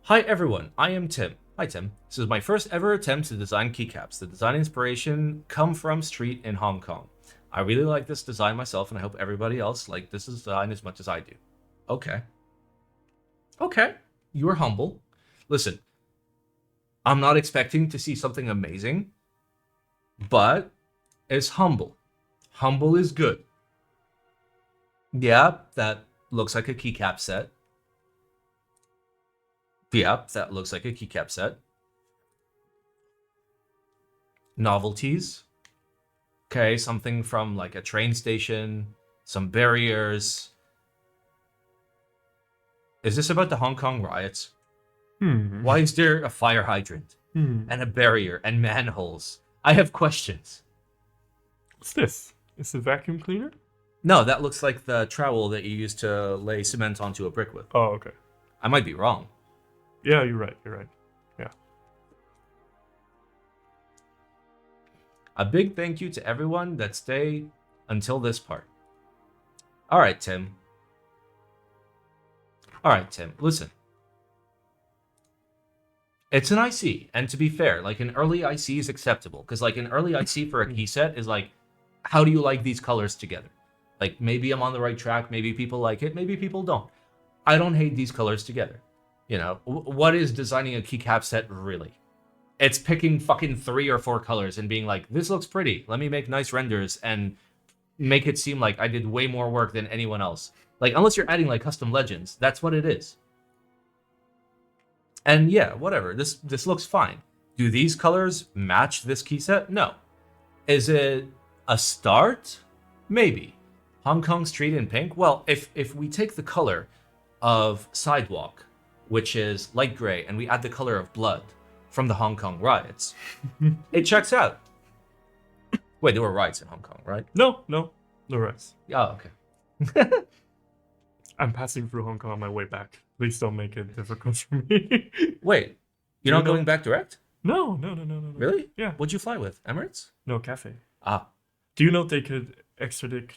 Hi everyone, I am Tim. Hi Tim. This is my first ever attempt to design keycaps. The design inspiration come from Street in Hong Kong. I really like this design myself, and I hope everybody else like this design as much as I do. Okay. Okay. You are humble. Listen, I'm not expecting to see something amazing, but it's humble. Humble is good. Yeah, that looks like a keycap set. Yeah, that looks like a keycap set. Novelties. Okay, something from like a train station, some barriers. Is this about the Hong Kong riots? Why is there a fire hydrant and a barrier and manholes? I have questions. What's this? It's a vacuum cleaner? No, that looks like the trowel that you use to lay cement onto a brick with. Oh, okay. I might be wrong. Yeah, you're right. Yeah. A big thank you to everyone that stayed until this part. All right, Tim. Listen. It's an IC, and to be fair, like an early IC is acceptable, because like an early IC for a key set is like, how do you like these colors together? Like, maybe I'm on the right track, maybe people like it, maybe people don't. I don't hate these colors together. You know, what is designing a keycap set really? It's picking fucking 3 or 4 colors and being like, this looks pretty. Let me make nice renders and make it seem like I did way more work than anyone else. Like, unless you're adding like custom legends, that's what it is. And yeah, whatever. This looks fine. Do these colors match this key set? No. Is it a start? Maybe. Hong Kong Street in pink? Well, if we take the color of Sidewalk, which is light gray, and we add the color of blood from the Hong Kong riots, it checks out. Wait, there were riots in Hong Kong, right? No rest. Oh, okay. I'm passing through Hong Kong on my way back. Please don't make it difficult for me. Wait, you're not going back direct? No. Really? Yeah. What'd you fly with? Emirates? No, Cathay. Ah. Do you know they could extradite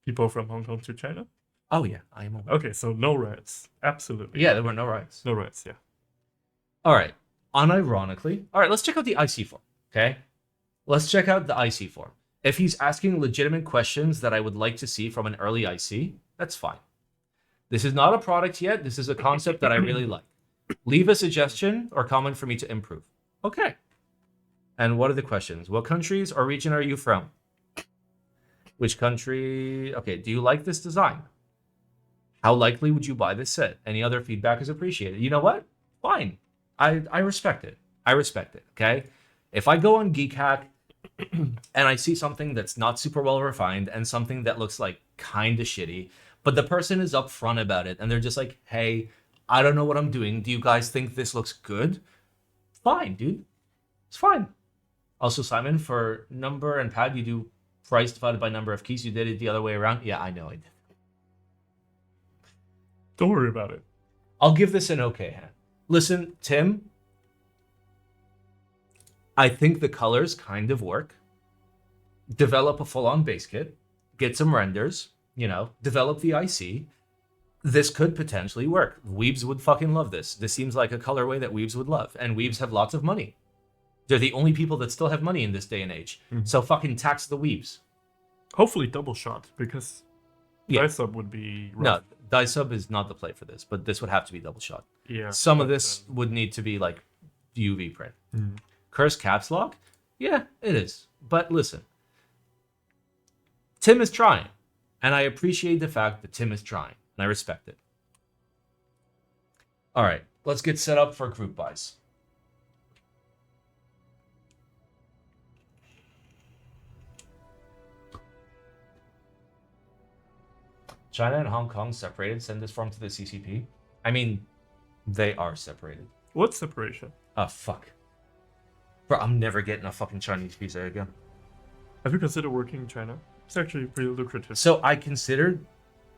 people from Hong Kong to China? Oh, yeah, I am aware. Okay, so no riots. Absolutely. Yeah, there were no riots. No riots, yeah. All right. Unironically. All right, let's check out the IC form, okay? Let's check out the IC form. If he's asking legitimate questions that I would like to see from an early IC, that's fine. This is not a product yet. This is a concept that I really like. Leave a suggestion or comment for me to improve. Okay. And what are the questions? What countries or region are you from? Which country? Okay, do you like this design? How likely would you buy this set? Any other feedback is appreciated. You know what? Fine. I respect it. I respect it, okay? If I go on Geek Hack and I see something that's not super well refined and something that looks like kind of shitty, but the person is upfront about it and they're just like, hey, I don't know what I'm doing. Do you guys think this looks good? Fine, dude. It's fine. Also, Simon, for number and pad, you do price divided by number of keys. You did it the other way around. Yeah, I know I did. Don't worry about it. I'll give this an okay hand. Listen, Tim, I think the colors kind of work. Develop a full-on base kit. Get some renders. Develop the IC. This could potentially work. Weebs would fucking love this. This seems like a colorway that Weebs would love. And Weebs have lots of money. They're the only people that still have money in this day and age. Mhm. So fucking tax the Weebs. Hopefully double shot, because Yeah. sub would be No, rough. die sub is not the play for this, but this would have to be double shot. Yeah. Some of but, this would need to be like UV print. Mhm. Curse caps lock? Yeah, it is. But listen, Tim is trying. And I appreciate the fact that Tim is trying. And I respect it. All right, let's get set up for group buys. China and Hong Kong separated. Send this form to the CCP. I mean, they are separated. What separation? Oh, fuck. Bro, I'm never getting a fucking Chinese visa again. Have you considered working in China? It's actually pretty lucrative. So I considered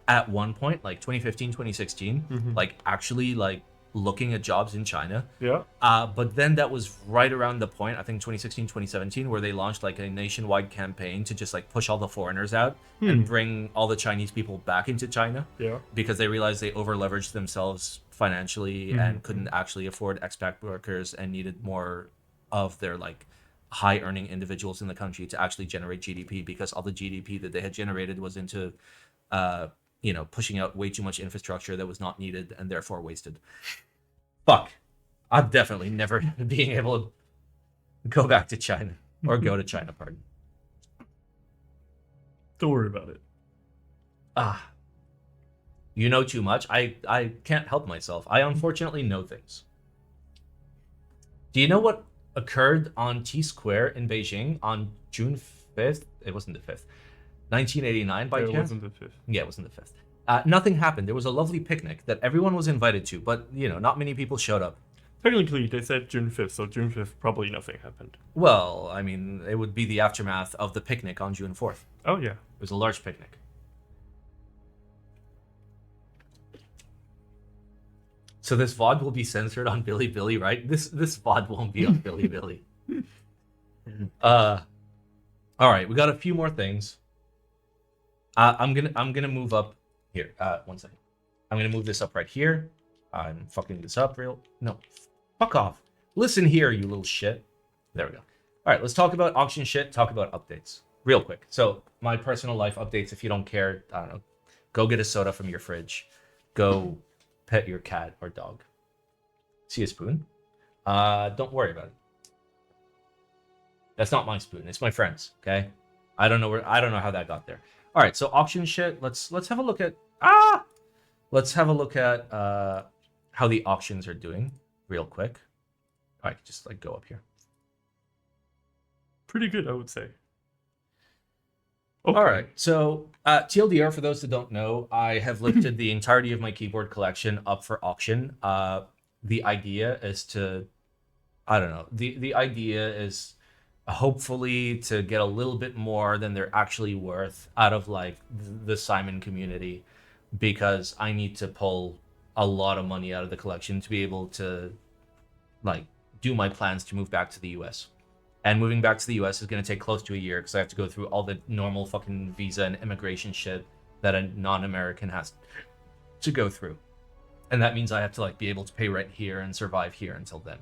at one point, like 2015, 2016, Mhm. like actually like looking at jobs in China. Yeah. But then that was right around the point, I think 2016, 2017, where they launched like a nationwide campaign to just like push all the foreigners out and bring all the Chinese people back into China Yeah. because they realized they over leveraged themselves financially and couldn't actually afford expat workers and needed more of their like high earning individuals in the country to actually generate GDP, because all the GDP that they had generated was into pushing out way too much infrastructure that was not needed and therefore wasted. Fuck. I'm definitely never being able to go back to China or go to China, pardon. Don't worry about it. You know too much. I can't help myself. I unfortunately know things. Do you know what occurred on T Square in Beijing on June 5th? It wasn't the 5th. 1989 by It chance? wasn't the 5th. Yeah, it wasn't the 5th. Nothing happened. There was a lovely picnic that everyone was invited to, but, not many people showed up. Technically, they said June 5th, so June 5th, probably nothing happened. Well, I mean, it would be the aftermath of the picnic on June 4th. Oh, yeah. It was a large picnic. So this VOD will be censored on Bilibili, right? This VOD won't be on Bilibili. All right, we got a few more things. I'm gonna move up here. 1 second. I'm gonna move this up right here. I'm fucking this up real. No, fuck off. Listen here, you little shit. There we go. All right, let's talk about auction shit. Talk about updates real quick. So my personal life updates. If you don't care, I don't know. Go get a soda from your fridge. Go pet your cat or dog. See a spoon? Don't worry about it. That's not my spoon. It's my friend's. Okay. I don't know how that got there. All right. So auction shit. Let's have a look at Let's have a look at how the auctions are doing real quick. All right. Just like go up here. Pretty good, I would say. Okay. All right. So TLDR, for those that don't know, I have lifted the entirety of my keyboard collection up for auction. The idea is to, I don't know. The idea is hopefully to get a little bit more than they're actually worth out of like the Simon community, because I need to pull a lot of money out of the collection to be able to like do my plans to move back to the US. And moving back to the US is going to take close to a year because I have to go through all the normal fucking visa and immigration shit that a non-American has to go through. And that means I have to like be able to pay rent here and survive here until then.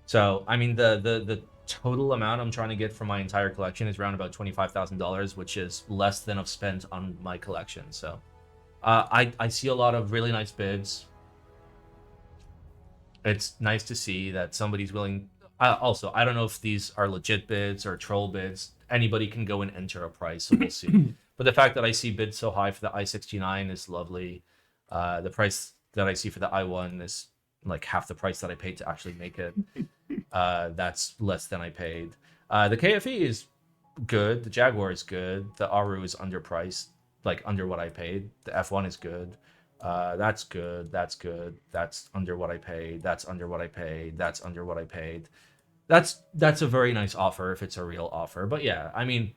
So, I mean, the total amount I'm trying to get from my entire collection is around about $25,000, which is less than I've spent on my collection. So, I see a lot of really nice bids. It's nice to see that somebody's willing. Also, I don't know if these are legit bids or troll bids. Anybody can go and enter a price, so we'll see. But the fact that I see bids so high for the i69 is lovely. The price that I see for the i1 is like half the price that I paid to actually make it. That's less than I paid. The KFE is good. The Jaguar is good. The Aru is underpriced, like under what I paid. The F1 is good. That's good. That's good. That's under what I paid. That's under what I paid. That's under what I paid. That's a very nice offer if it's a real offer. But yeah, I mean,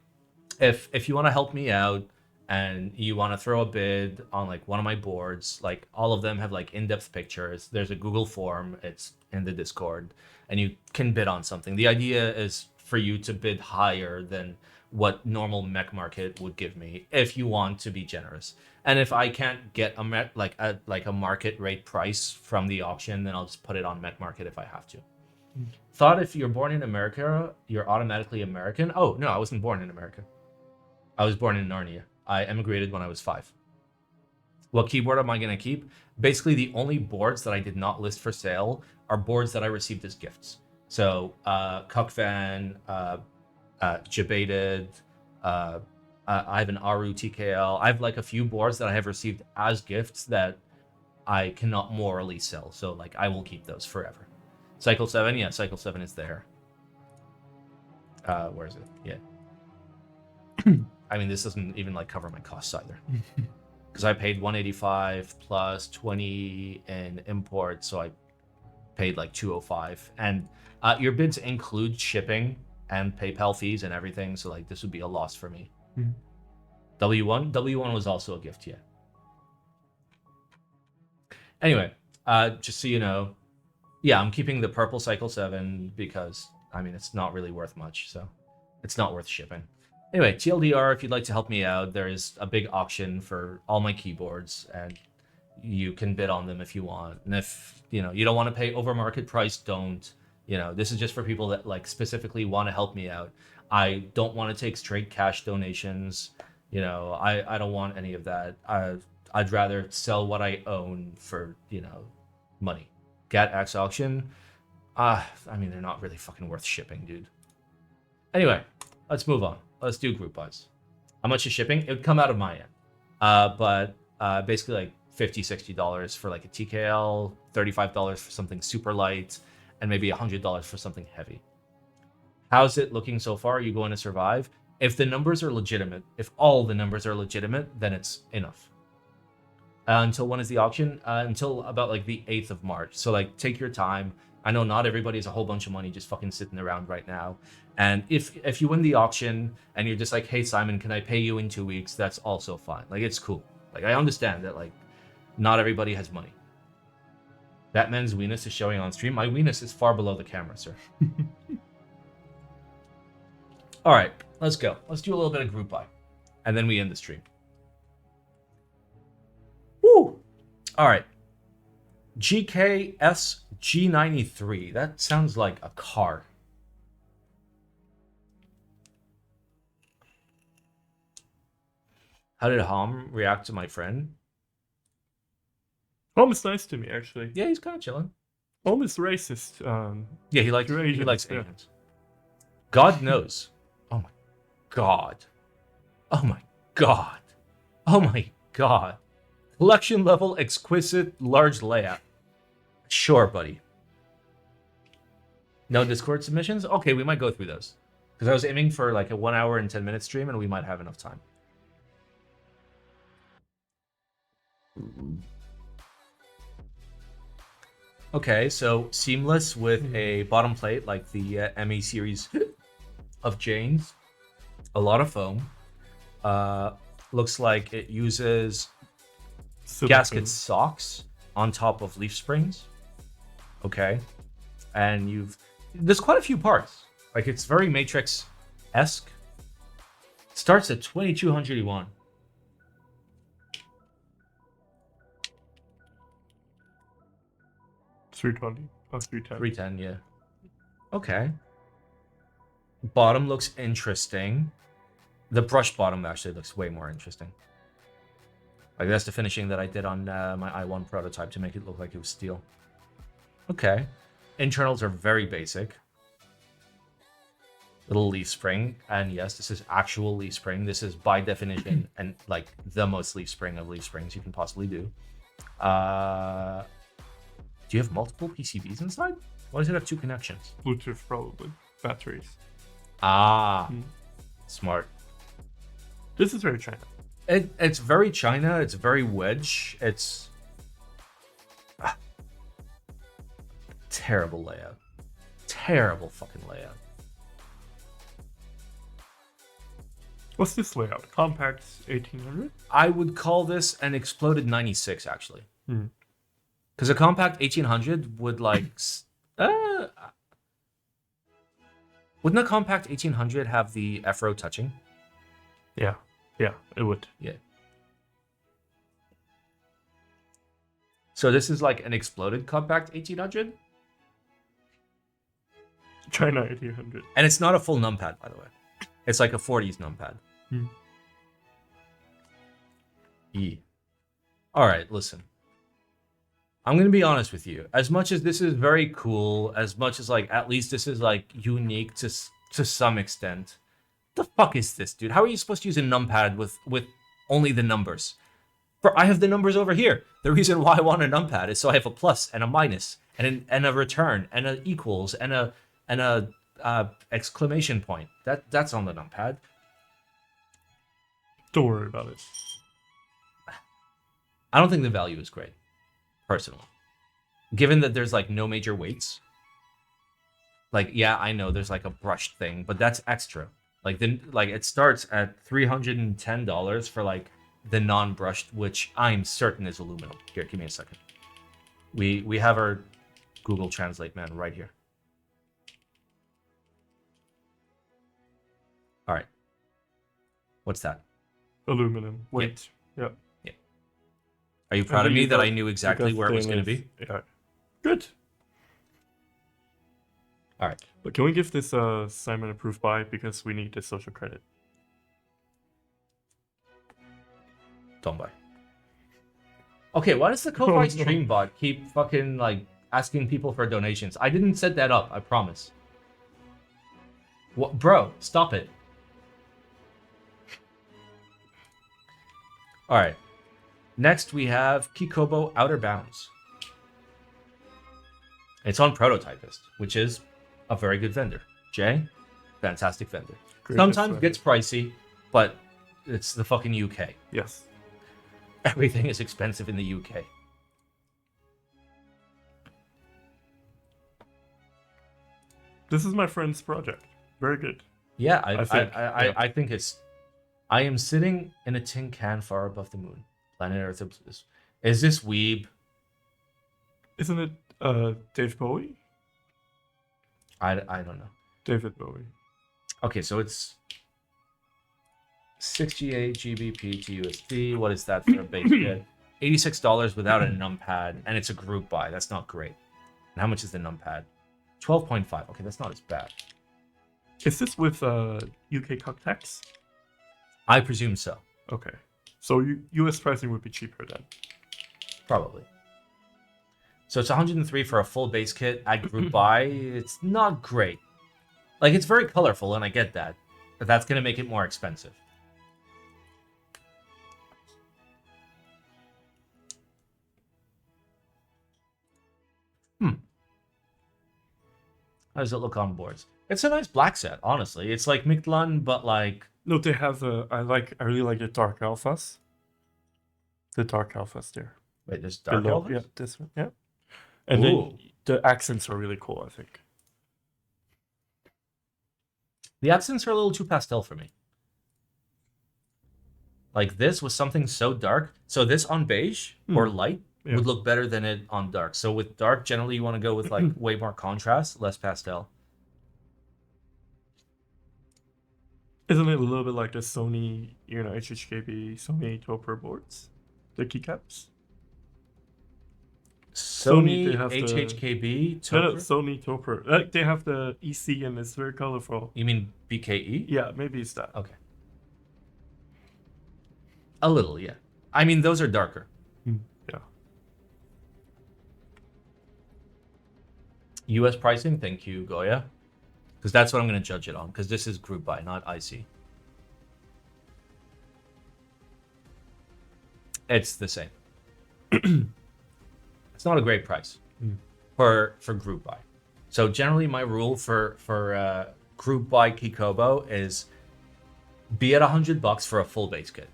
if you want to help me out and you want to throw a bid on like one of my boards, like all of them have like in-depth pictures. There's a Google form. It's in the Discord, and you can bid on something. The idea is for you to bid higher than what normal mech market would give me if you want to be generous. And if I can't get a market rate price from the auction, then I'll just put it on mech market if I have to. Thought if you're born in America, you're automatically American. Oh no, I wasn't born in America. I was born in Narnia. I emigrated when I was 5. What keyboard am I going to keep? Basically, the only boards that I did not list for sale are boards that I received as gifts. So, Cuckvan, Jebaited, I have an Aru TKL. I have like a few boards that I have received as gifts that I cannot morally sell. So, like, I will keep those forever. Cycle7, yeah, Cycle7 is there. Where is it? Yeah. I mean, this doesn't even like cover my costs either, because I paid 185 plus 20 in import, so I paid like 205. And your bids include shipping and PayPal fees and everything, so like this would be a loss for me. W1 was also a gift, yeah. Anyway, just so you know, yeah, I'm keeping the purple Cycle7 because I mean it's not really worth much, so it's not worth shipping. Anyway, TLDR, if you'd like to help me out, there is a big auction for all my keyboards, and you can bid on them if you want. And if, you know, you don't want to pay over market price, don't. You know, this is just for people that, like, specifically want to help me out. I don't want to take straight cash donations. You know, I don't want any of that. I'd rather sell what I own for, you know, money. Gat Axe auction, I mean, they're not really fucking worth shipping, dude. Anyway, let's move on. Let's do group buys. How much is shipping? It would come out of my end. But basically like $50, $60 for like a TKL, $35 for something super light, and maybe $100 for something heavy. How's it looking so far? Are you going to survive? If the numbers are legitimate, if all the numbers are legitimate, then it's enough. Until when is the auction? Until about like the 8th of March. So like take your time. I know not everybody has a whole bunch of money just fucking sitting around right now. And if you win the auction and you're just like, hey, Simon, can I pay you in 2 weeks? That's also fine. Like, it's cool. Like, I understand that, like, not everybody has money. Batman's weenus is showing on stream. My weenus is far below the camera, sir. All right, let's go. Let's do a little bit of group buy. And then we end the stream. Woo! All right. GKS G93. That sounds like a car. How did Hom react to my friend? Hom is nice to me, actually. Yeah, he's kind of chilling. Hom is racist. Yeah, he likes Asians, yeah. Asians. God knows. Oh my god. Oh my god. Oh my god. Collection level, exquisite, large layout. Sure, buddy. No Discord submissions? Okay, we might go through those. Because I was aiming for like a 1 hour and 10 minute stream, and we might have enough time. Okay, so seamless with a bottom plate like the ME series of Jane's. A lot of foam. Looks like it uses gasket socks on top of leaf springs. Okay. And there's quite a few parts. Like, it's very Matrix-esque. Starts at 2200 yuan. $320. Oh, $310. 310, yeah. Okay. Bottom looks interesting. The brush bottom actually looks way more interesting. Like, that's the finishing that I did on my i1 prototype to make it look like it was steel. Okay. Internals are very basic. Little leaf spring. And yes, this is actual leaf spring. This is by definition and like the most leaf spring of leaf springs you can possibly do. Do you have multiple PCBs inside? Why does it have 2 connections? Bluetooth, probably. Batteries. Ah, Hmm. smart. This is very China. It's very China. It's very wedge. It's terrible layout. Terrible fucking layout. What's this layout? Compact 1800? I would call this an exploded 96 actually, Hmm. because a compact 1800 would like. Wouldn't a compact 1800 have the F-row touching? Yeah, it would. Yeah. So this is like an exploded compact 1800, China 1800. and it's not a full numpad, by the way. It's like a 40s numpad. Hmm. All right, listen. I'm gonna be honest with you. As much as this is very cool, as much as like at least this is like unique to some extent, the fuck is this, dude? How are you supposed to use a numpad with only the numbers? I have the numbers over here. The reason why I want a numpad is so I have a plus and a minus and a return and a equals and a exclamation point. That's on the numpad. Don't worry about it. I don't think the value is great, personally. Given that there's like no major weights. Like, yeah, I know there's like a brushed thing, but that's extra. Like it starts at $310 for like the non-brushed, which I'm certain is aluminum. Here, give me a second. We have our Google Translate man right here. All right. What's that? Aluminum. Weight. Yeah. Are you proud of then me you that got- I knew exactly where it was going to be? Yeah. Good. All right. But can we give this Simon approved by, because we need the social credit? Don't buy. Okay, why does the Ko-Fi Oh, no. stream bot keep fucking like asking people for donations? I didn't set that up, I promise. What, bro? Stop it. All right. Next we have Keepo Outer Bounds. It's on Prototypist, which is a very good vendor. Jay, fantastic vendor. Great Sometimes vendor. gets pricey, but it's the fucking UK. Yes. Everything is expensive in the UK. This is my friend's project. Very good. Yeah, I I think it's. I am sitting in a tin can far above the moon. Planet Earth. Is this weeb? Isn't it Dave Bowie? I don't know. David Bowie. Okay, so it's 68 GBP to USD. What is that for a base kit? $86 without a numpad, and it's a group buy. That's not great. And how much is the numpad? 12.5. Okay, that's not as bad. Is this with UK COG tax? I presume so. Okay. So US pricing would be cheaper then. Probably. So it's 103 for a full base kit at group buy. It's not great. Like, it's very colorful, and I get that. But that's going to make it more expensive. How does it look on boards? It's a nice black set, honestly. It's like Mictlan, but like... No, they have I really like the dark alphas. The dark alphas there. Wait, there's dark Below, alphas? yeah, this one, yeah. And Ooh. then the accents are really cool, I think. The accents are a little too pastel for me. Like, this was something so dark. So this on beige or light Yeah. would look better than it on dark. So with dark, generally you want to go with like way more contrast, less pastel. Isn't it a little bit like the Sony, HHKB, Sony Topper boards? The keycaps? Sony, they have the- HHKB, No, Topper? Sony Topper. Like, they have the EC and it's very colorful. You mean BKE? Yeah, maybe it's that. Okay. A little, yeah. I mean, those are darker. Yeah. US pricing, thank you, Goya. Because that's what I'm going to judge it on. Because this is group buy, not IC. It's the same. It's not a great price for group buy. So generally, my rule for group buy Keepo is be at $100 for a full base kit.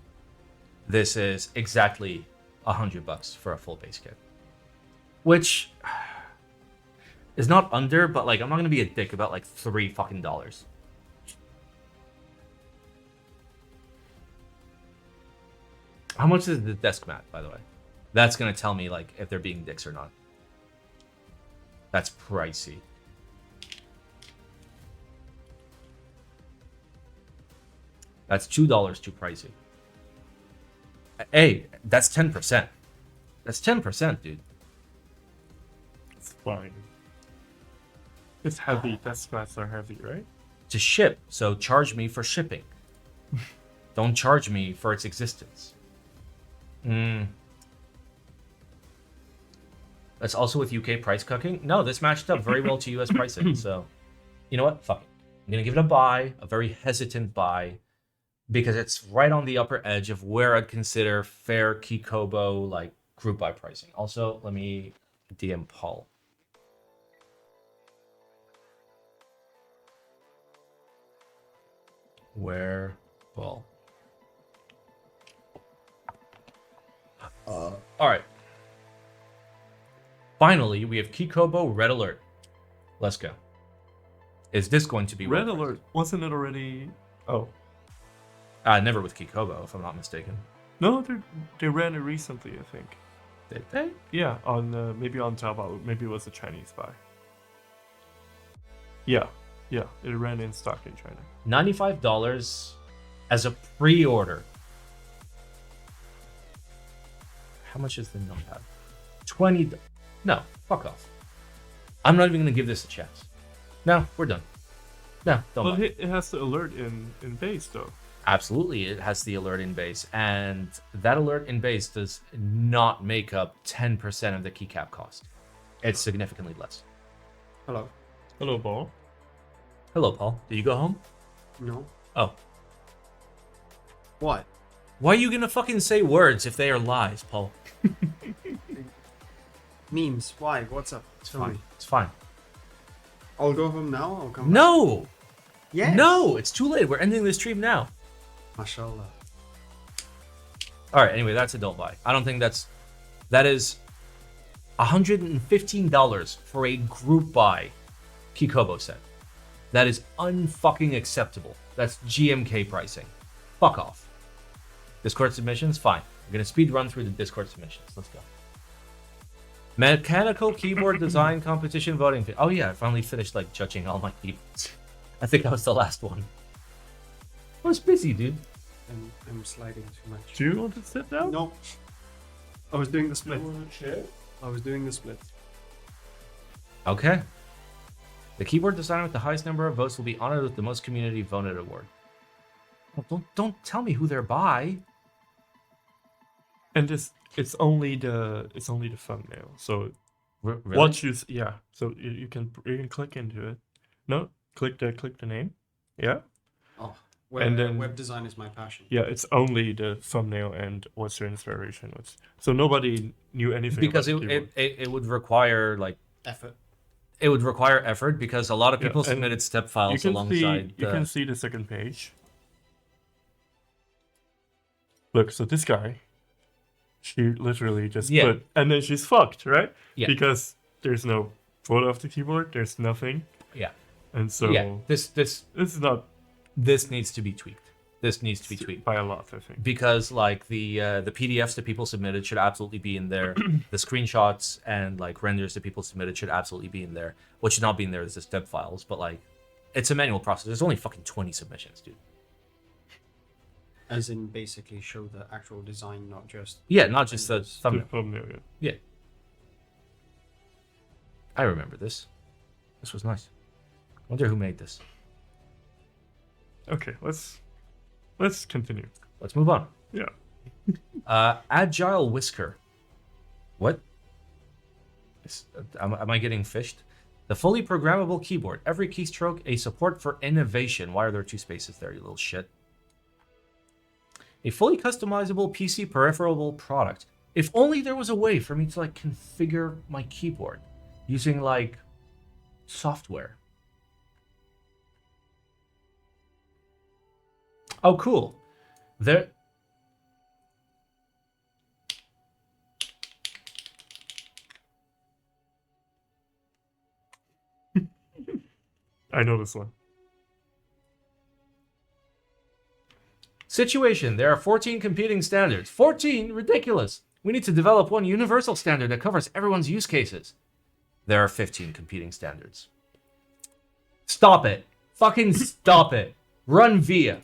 This is exactly $100 for a full base kit, which is not under, but like I'm not gonna be a dick about like $3 fucking. How much is the desk mat, by the way? That's gonna tell me like if they're being dicks or not. That's pricey. That's $2 too pricey. Hey, that's 10%. That's 10%, dude. It's fine. It's heavy. Desk mats are heavy, right? To ship, so charge me for shipping. Don't charge me for its existence. That's also with UK price cooking. No, this matched up very well to US pricing. So, you know what? Fuck it. I'm gonna give it a buy, a very hesitant buy, because it's right on the upper edge of where I'd consider fair Keepo like group buy pricing. Also, let me DM Paul. Where Paul? All right. Finally, we have Keepo Red Alert. Let's go. Is this going to be Red well Alert? Wasn't it already? Oh. never with Keepo, if I'm not mistaken. No, they ran it recently, I think. Did they? Yeah, on maybe on Taobao. Maybe it was a Chinese buy. Yeah, it ran in stock in China. $95 as a pre-order. How much is the notepad? 20. No, fuck off. I'm not even gonna give this a chance. No, we're done. No, don't. Well, buy. it has the alert in base though. Absolutely, it has the alert in base, and that alert in base does not make up 10% of the keycap cost. It's significantly less. Hello. Hello, Ball. Hello, Paul. Did you go home? No. Oh. What? Why are you gonna fucking say words if they are lies, Paul? Memes. Why? What's up? It's Tell fine. me. It's fine. I'll go home now. I'll come back. No! Yes. No! It's too late. We're ending the stream now. Mashallah. Alright, anyway, that's a don't buy. I don't think that is $115 for a group buy Keepo set. That is unfucking acceptable. That's GMK pricing. Fuck off. Discord submissions? Fine. We're gonna speed run through the Discord submissions. Let's go. Mechanical keyboard design competition voting. Oh yeah, I finally finished like judging all my keyboards. I think I was the last one. I was busy, dude. I'm sliding too much. Do you want to sit down? No. I was doing the split. Chair? I was doing the split. Okay. The keyboard designer with the highest number of votes will be honored with the most community voted award. Oh, don't tell me who they're by. And it's only the thumbnail. So Really? once you so you can click into it. No, click the name. Yeah. Oh. And then- web design is my passion. Yeah, it's only the thumbnail and what's your inspiration was. So nobody knew anything Because about the keyboard. it would require like Effort. it would require effort because a lot of Yeah, people and submitted step files alongside. You can see the second page. Look, so this guy, she literally just Yeah. put, and then she's fucked, right? Yeah. Because there's no photo of the keyboard, there's nothing, Yeah. and so Yeah. This is not needs to be tweaked. This needs to be tweaked. by a lot, I think. Because like the PDFs that people submitted should absolutely be in there. The screenshots and like renders that people submitted should absolutely be in there. What should not be in there is the step files, but like it's a manual process. There's only fucking 20 submissions, dude. As in basically show the actual design, not just... Yeah, not just the The thumbnail. thumbnail, yeah. Yeah. I remember this. This was nice. Wonder who made this. Okay, let's continue. Let's move on. Yeah. AgileWhisker. What? Am I getting fished? The fully programmable keyboard. Every keystroke a support for innovation. Why are there two spaces there, you little shit? A fully customizable PC peripheral product. If only there was a way for me to like configure my keyboard using like software. Oh, cool. There. I know this one. Situation. There are 14 competing standards. 14? Ridiculous. We need to develop one universal standard that covers everyone's use cases. There are 15 competing standards. Stop it. Fucking stop it. Run VIA.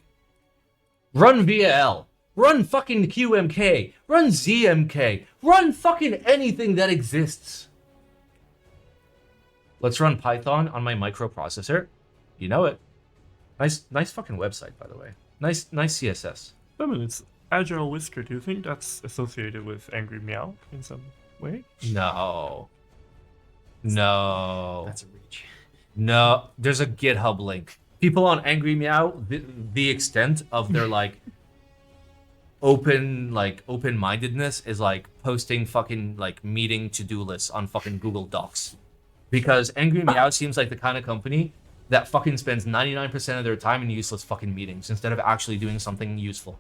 Run VIA-L. Run fucking QMK. Run ZMK. Run fucking anything that exists. Let's run Python on my microprocessor. You know it. Nice fucking website, by the way. Nice CSS. I mean, it's AgileWhisker. Do you think that's associated with Angry Meow in some way? No. No. That's a reach. No. There's a GitHub link. People on Angry Meow, the extent of their like open-mindedness is like posting fucking like meeting to-do lists on fucking Google Docs. Because Angry Meow seems like the kind of company that fucking spends 99% of their time in useless fucking meetings instead of actually doing something useful.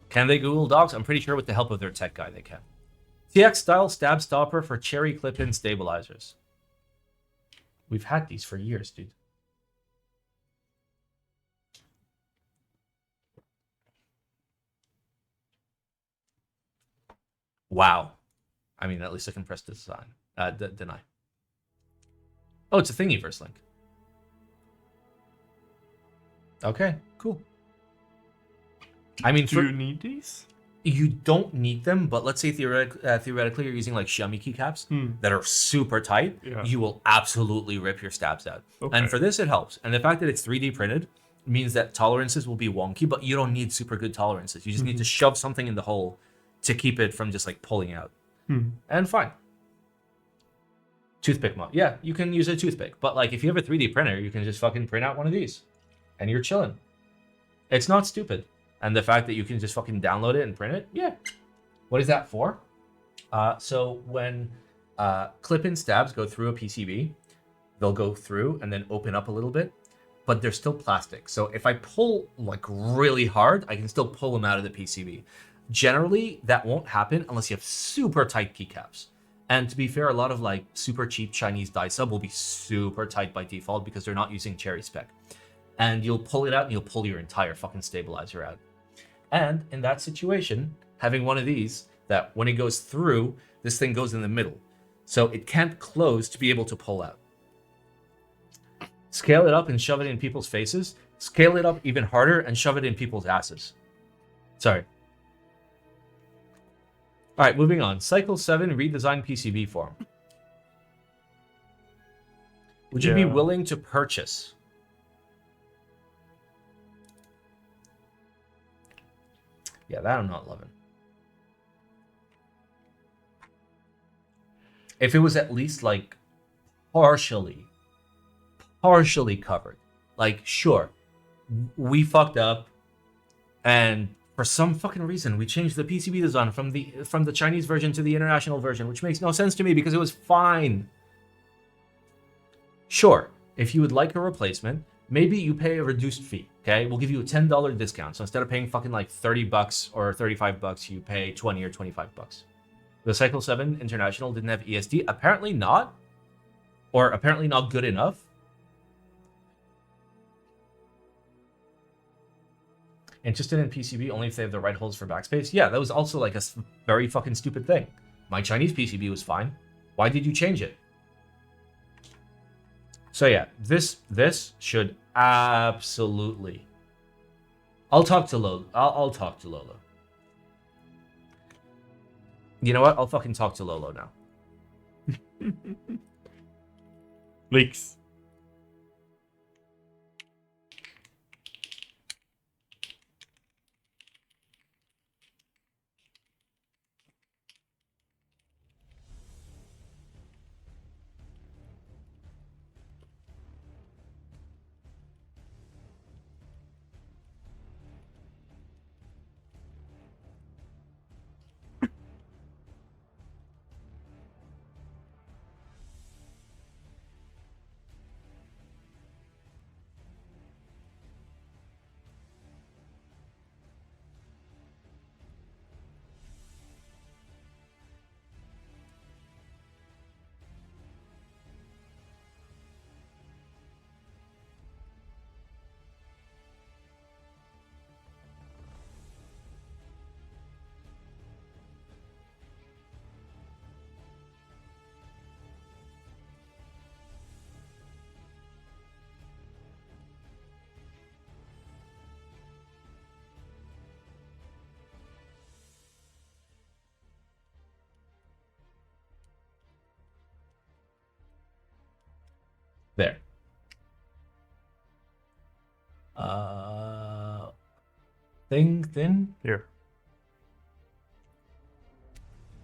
Can they Google Docs? I'm pretty sure with the help of their tech guy they can. TX style stab stopper for cherry clip-in stabilizers. We've had these for years, dude. Wow. I mean, at least I can press design. Deny. Oh, it's a Thingiverse link. Okay, cool. I mean, Do you need these? You don't need them, but let's say theoretically you're using like Xiaomi keycaps that are super tight. Yeah. You will absolutely rip your stabs out. Okay. And for this, it helps. And the fact that it's 3D printed means that tolerances will be wonky, but you don't need super good tolerances. You just need to shove something in the hole to keep it from just like pulling out. And fine. Toothpick mod. Yeah, you can use a toothpick. But like if you have a 3D printer, you can just fucking print out one of these. And you're chilling. It's not stupid. And the fact that you can just fucking download it and print it, yeah. What is that for? So when clip-in stabs go through a PCB, they'll go through and then open up a little bit, but they're still plastic. So if I pull like really hard, I can still pull them out of the PCB. Generally, that won't happen unless you have super tight keycaps. And to be fair, a lot of like super cheap Chinese die sub will be super tight by default because they're not using cherry spec. And you'll pull it out and you'll pull your entire fucking stabilizer out. And in that situation, having one of these, that when it goes through, this thing goes in the middle. So it can't close to be able to pull out. Scale it up and shove it in people's faces. Scale it up even harder and shove it in people's asses. Sorry. All right, moving on. Cycle7 Redesigned PCB form. Would you be willing to purchase? Yeah, that I'm not loving. If it was at least like partially covered, like sure, we fucked up, and for some fucking reason we changed the PCB design from the Chinese version to the international version, which makes no sense to me because it was fine. Sure, if you would like a replacement, maybe you pay a reduced fee, okay? We'll give you a $10 discount. So instead of paying fucking like $30 or $35, you pay 20 or $25. The Cycle7 International didn't have ESD. Apparently not. Or apparently not good enough. Interested in PCB only if they have the right holes for backspace? Yeah, that was also like a very fucking stupid thing. My Chinese PCB was fine. Why did you change it? So yeah, this should absolutely. I'll talk to Lolo. I'll talk to Lolo. You know what? I'll fucking talk to Lolo now. Leaks. thing thin? Here.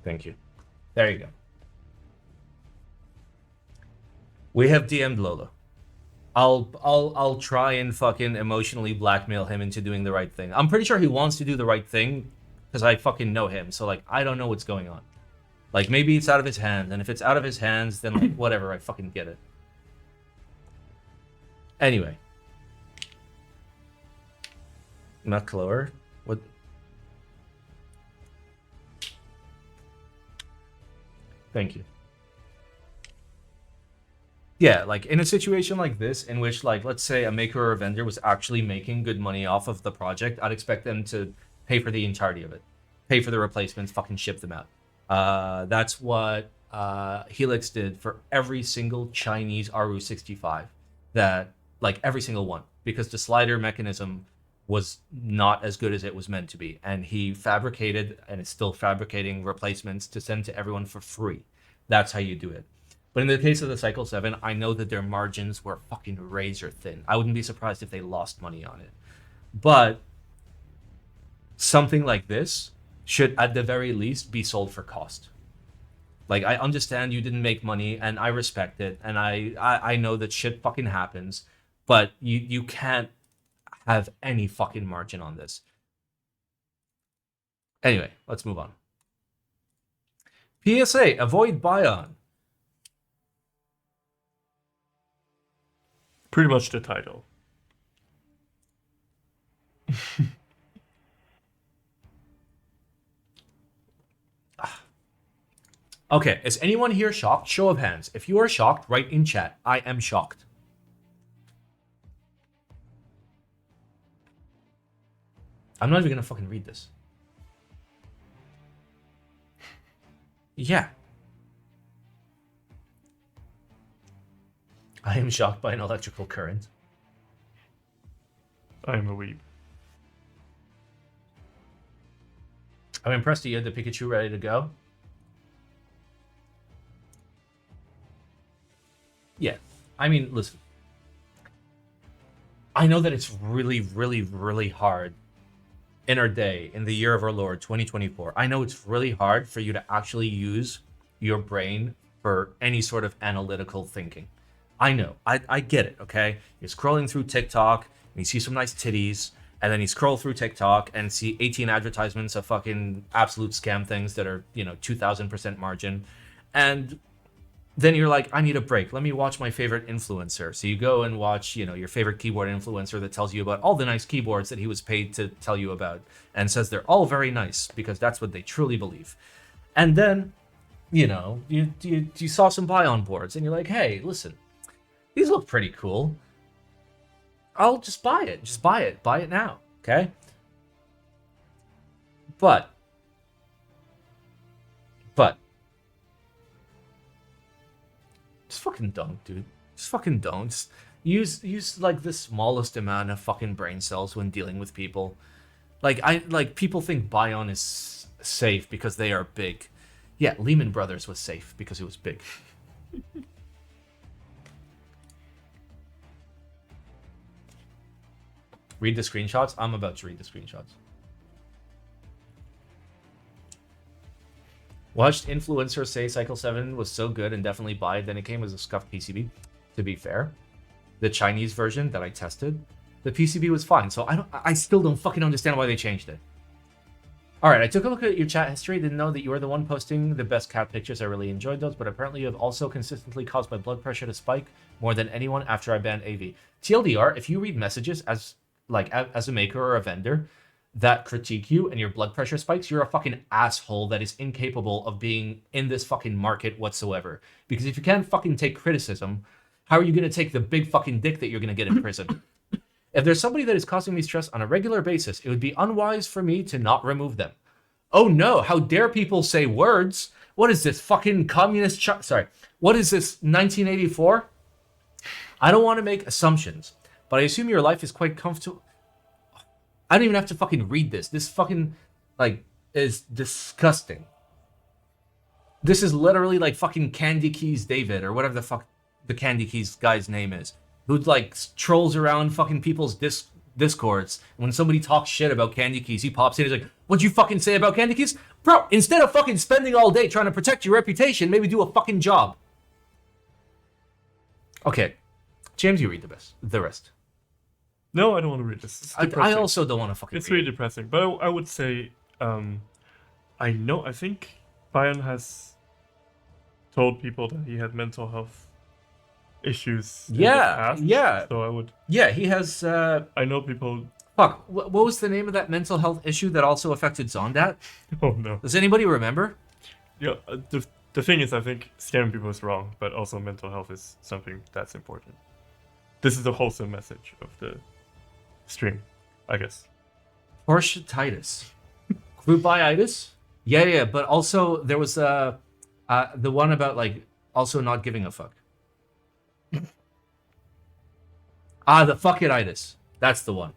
Thank you. There you go. We have DM'd Lola. I'll try and fucking emotionally blackmail him into doing the right thing. I'm pretty sure he wants to do the right thing because I fucking know him. So like I don't know what's going on. Like maybe it's out of his hands, and if it's out of his hands, then like whatever, I fucking get it. Anyway. McClure? What? Thank you. Yeah, like in a situation like this, in which like let's say a maker or a vendor was actually making good money off of the project, I'd expect them to pay for the entirety of it, pay for the replacements, fucking ship them out. That's what Helix did for every single Chinese RU65, that like every single one, because the slider mechanism was not as good as it was meant to be, and he fabricated and is still fabricating replacements to send to everyone for free. That's how you do it. But in the case of the Cycle 7, I know that their margins were fucking razor thin. I wouldn't be surprised if they lost money on it. But something like this should, at the very least, be sold for cost. Like, I understand you didn't make money, and I respect it, and I know that shit fucking happens, but you can't have any fucking margin on this. Anyway, let's move on. PSA, avoid Baion. Pretty much the title. Okay, is anyone here shocked? Show of hands. If you are shocked, write in chat. I am shocked. I'm not even gonna fucking read this. Yeah. I am shocked by an electrical current. I am a weeb. I'm impressed that you had the Pikachu ready to go. Yeah. I mean, listen. I know that it's really, really, really hard in our day, in the year of our Lord, 2024. I know it's really hard for you to actually use your brain for any sort of analytical thinking. I know. I get it, okay? You're scrolling through TikTok, and you see some nice titties, and then you scroll through TikTok and see 18 advertisements of fucking absolute scam things that are, 2,000% margin. And then you're like, I need a break. Let me watch my favorite influencer. So you go and watch, your favorite keyboard influencer that tells you about all the nice keyboards that he was paid to tell you about, and says they're all very nice because that's what they truly believe. And then, you saw some Baion boards, and you're like, hey, listen, these look pretty cool. I'll just buy it. Just buy it. Buy it now. Okay? But. Just fucking don't, dude. Just fucking don't. Just use like the smallest amount of fucking brain cells when dealing with people. Like people think Baion is safe because they are big. Yeah, Lehman Brothers was safe because it was big. Read the screenshots? I'm about to read the screenshots. Watched influencers say Cycle 7 was so good and definitely buy it, then it came as a scuffed PCB. To be fair, the Chinese version that I tested, the PCB was fine, so I still don't fucking understand why they changed it. Alright, I took a look at your chat history, didn't know that you were the one posting the best cat pictures. I really enjoyed those, but apparently you have also consistently caused my blood pressure to spike more than anyone after I banned AV. TLDR, if you read messages as a maker or a vendor that critique you and your blood pressure spikes, you're a fucking asshole that is incapable of being in this fucking market whatsoever. Because if you can't fucking take criticism, how are you going to take the big fucking dick that you're going to get in prison? If there's somebody that is causing me stress on a regular basis, it would be unwise for me to not remove them. Oh no, how dare people say words? What is this, fucking communist sorry, what is this, 1984? I don't want to make assumptions, but I assume your life is quite comfortable. I don't even have to fucking read this. This fucking, is disgusting. This is literally like fucking Candy Keys David, or whatever the fuck the Candy Keys guy's name is, who, trolls around fucking people's Discords. When somebody talks shit about Candy Keys, he pops in. He's like, "What'd you fucking say about Candy Keys, bro? Instead of fucking spending all day trying to protect your reputation, maybe do a fucking job." Okay, James, you read the rest. No, I don't want to read this. It's I depressing. also don't want to fucking. It's read really depressing. But I would say, I think Baion has told people that he had mental health issues in the past. Yeah. So I would. Yeah, he has. I know people. Fuck. What was the name of that mental health issue that also affected Zondat? Oh no. Does anybody remember? Yeah. The thing is, I think scamming people is wrong, but also mental health is something that's important. This is a wholesome message of the stream, I guess. Horshititis. Groupitis? Yeah, but also there was the one about like also not giving a fuck. The fuckititis. That's the one.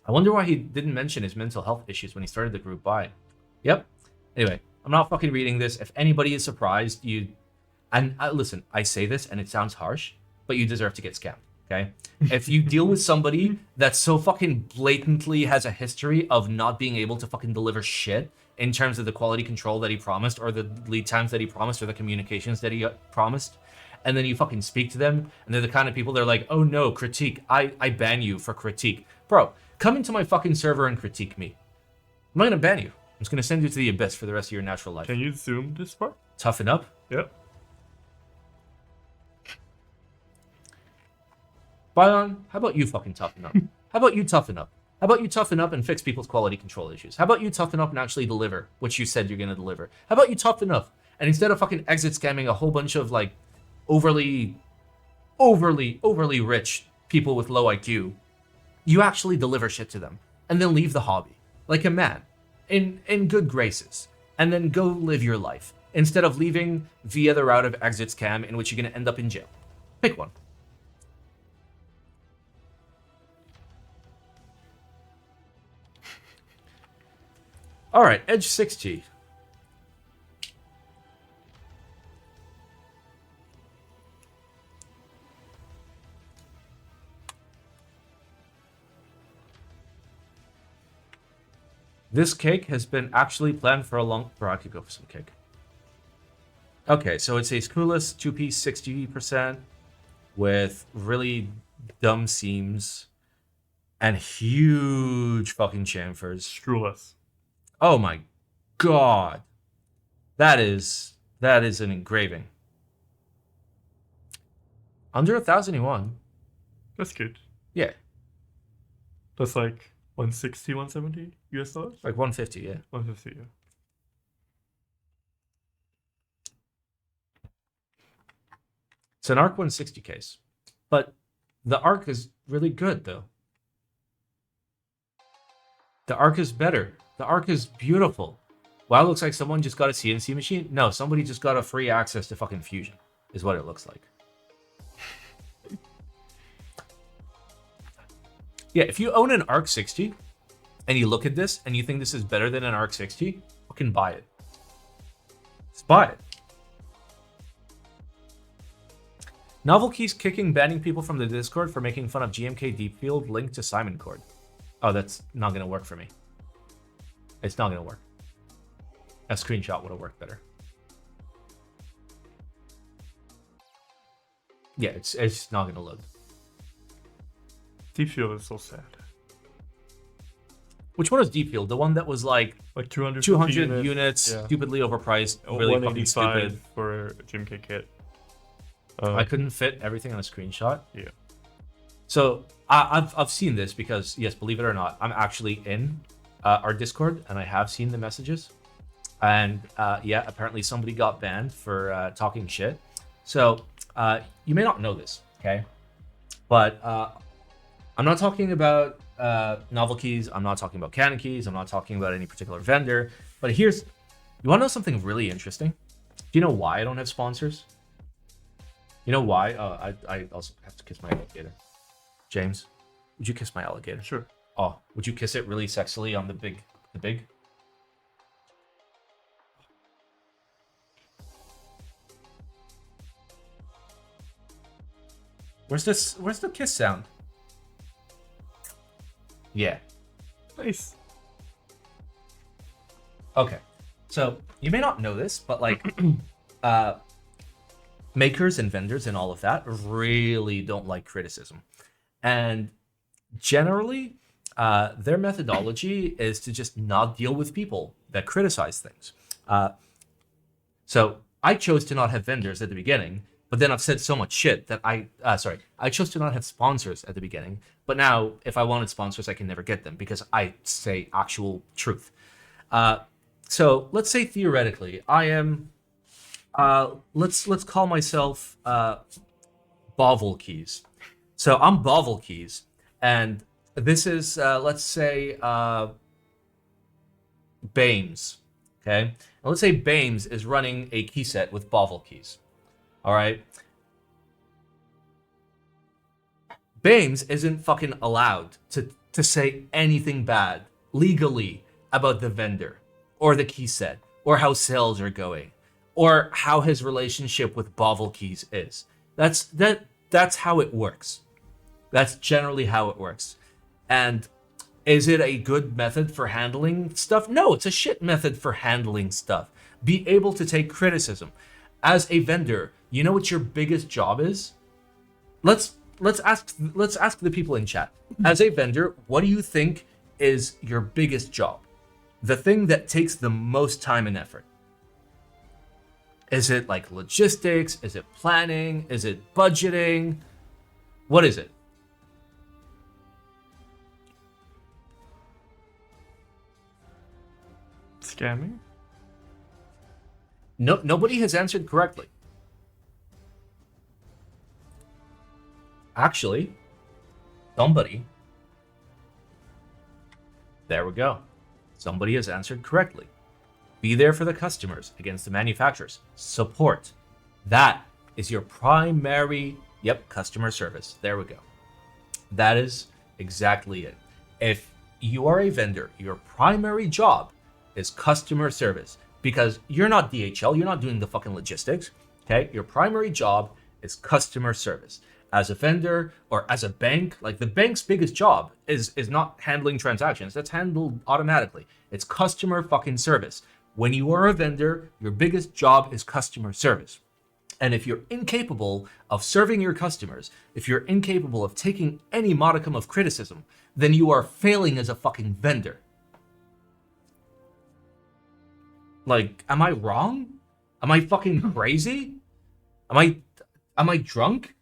I wonder why he didn't mention his mental health issues when he started the group buy. Yep. Anyway, I'm not fucking reading this. If anybody is surprised, listen, I say this and it sounds harsh, but you deserve to get scammed, okay? If you deal with somebody that so fucking blatantly has a history of not being able to fucking deliver shit in terms of the quality control that he promised, or the lead times that he promised, or the communications that he promised, and then you fucking speak to them, and they're the kind of people they're like, "Oh no, critique. I ban you for critique." Bro, come into my fucking server and critique me. I'm not gonna ban you. I'm just gonna send you to the abyss for the rest of your natural life. Can you zoom this part? Toughen up. Yep. Baion, how about you fucking toughen up? How about you toughen up? How about you toughen up and fix people's quality control issues? How about you toughen up and actually deliver what you said you're gonna deliver? How about you toughen up and instead of fucking exit scamming a whole bunch of like overly rich people with low IQ, you actually deliver shit to them and then leave the hobby like a man in good graces and then go live your life instead of leaving via the route of exit scam in which you're gonna end up in jail. Pick one. All right, Edge 60. This cake has been actually planned for a long... Bro, I could go for some cake. Okay, so it's a screwless 2-piece 60% with really dumb seams and huge fucking chamfers. Screwless. Oh my god. That is an engraving. Under 1,000 yuan. That's good. Yeah. That's like 160, 170 US dollars? Like 150, yeah. 150, yeah. It's an ARC 160 case. But the ARC is really good though. The ARC is better. The ARC is beautiful. Wow, it looks like someone just got a CNC machine. No, somebody just got a free access to fucking Fusion, is what it looks like. Yeah, if you own an ARC 60 and you look at this and you think this is better than an ARC 60, fucking buy it. Just buy it. NovelKeys kicking banning people from the Discord for making fun of GMK Deepfield linked to Simon Cord. Oh, that's not going to work for me. It's not going to work. A screenshot would have worked better. Yeah, it's not going to load. Deepfield is so sad. Which one was Deepfield? The one that was like 200 units, yeah. stupidly overpriced, really fucking 185 stupid. for a GMK kit. I couldn't fit everything on a screenshot. Yeah. So I've seen this because, yes, believe it or not, I'm actually in our Discord and I have seen the messages. And yeah, apparently somebody got banned for talking shit. So you may not know this, okay? But I'm not talking about NovelKeys. I'm not talking about Canon Keys. I'm not talking about any particular vendor. But you want to know something really interesting? Do you know why I don't have sponsors? You know why? I also have to kiss my alligator. James, would you kiss my alligator? Sure. Oh, would you kiss it really sexily on the big? Where's this? Where's the kiss sound? Yeah. Nice. Okay. So you may not know this, but like, makers and vendors and all of that really don't like criticism, and generally, their methodology is to just not deal with people that criticize things. So I chose to not have vendors at the beginning, but then I've said so much shit that I chose to not have sponsors at the beginning, but now if I wanted sponsors, I can never get them because I say actual truth. So let's say theoretically, I am, let's call myself NovelKeys. So I'm NovelKeys, and this is let's say Bames. Okay, and let's say Bames is running a key set with NovelKeys. All right. Bames isn't fucking allowed to say anything bad legally about the vendor or the key set or how sales are going or how his relationship with NovelKeys is. That's how it works. That's generally how it works. And is it a good method for handling stuff? No, it's a shit method for handling stuff. Be able to take criticism. As a vendor, you know what your biggest job is? Let's ask the people in chat. As a vendor, what do you think is your biggest job? The thing that takes the most time and effort. Is it like logistics? Is it planning? Is it budgeting? What is it? Scamming? No, nobody has answered correctly. Actually, somebody. There we go. Somebody has answered correctly. Be there for the customers against the manufacturers. Support. That is your primary, customer service. There we go. That is exactly it. If you are a vendor, your primary job is customer service because you're not DHL, you're not doing the fucking logistics, okay? Your primary job is customer service. As a vendor or as a bank, like the bank's biggest job is not handling transactions. That's handled automatically. It's customer fucking service. When you are a vendor, your biggest job is customer service. And if you're incapable of serving your customers, if you're incapable of taking any modicum of criticism, then you are failing as a fucking vendor. Like, am I wrong? Am I fucking crazy? Am I drunk?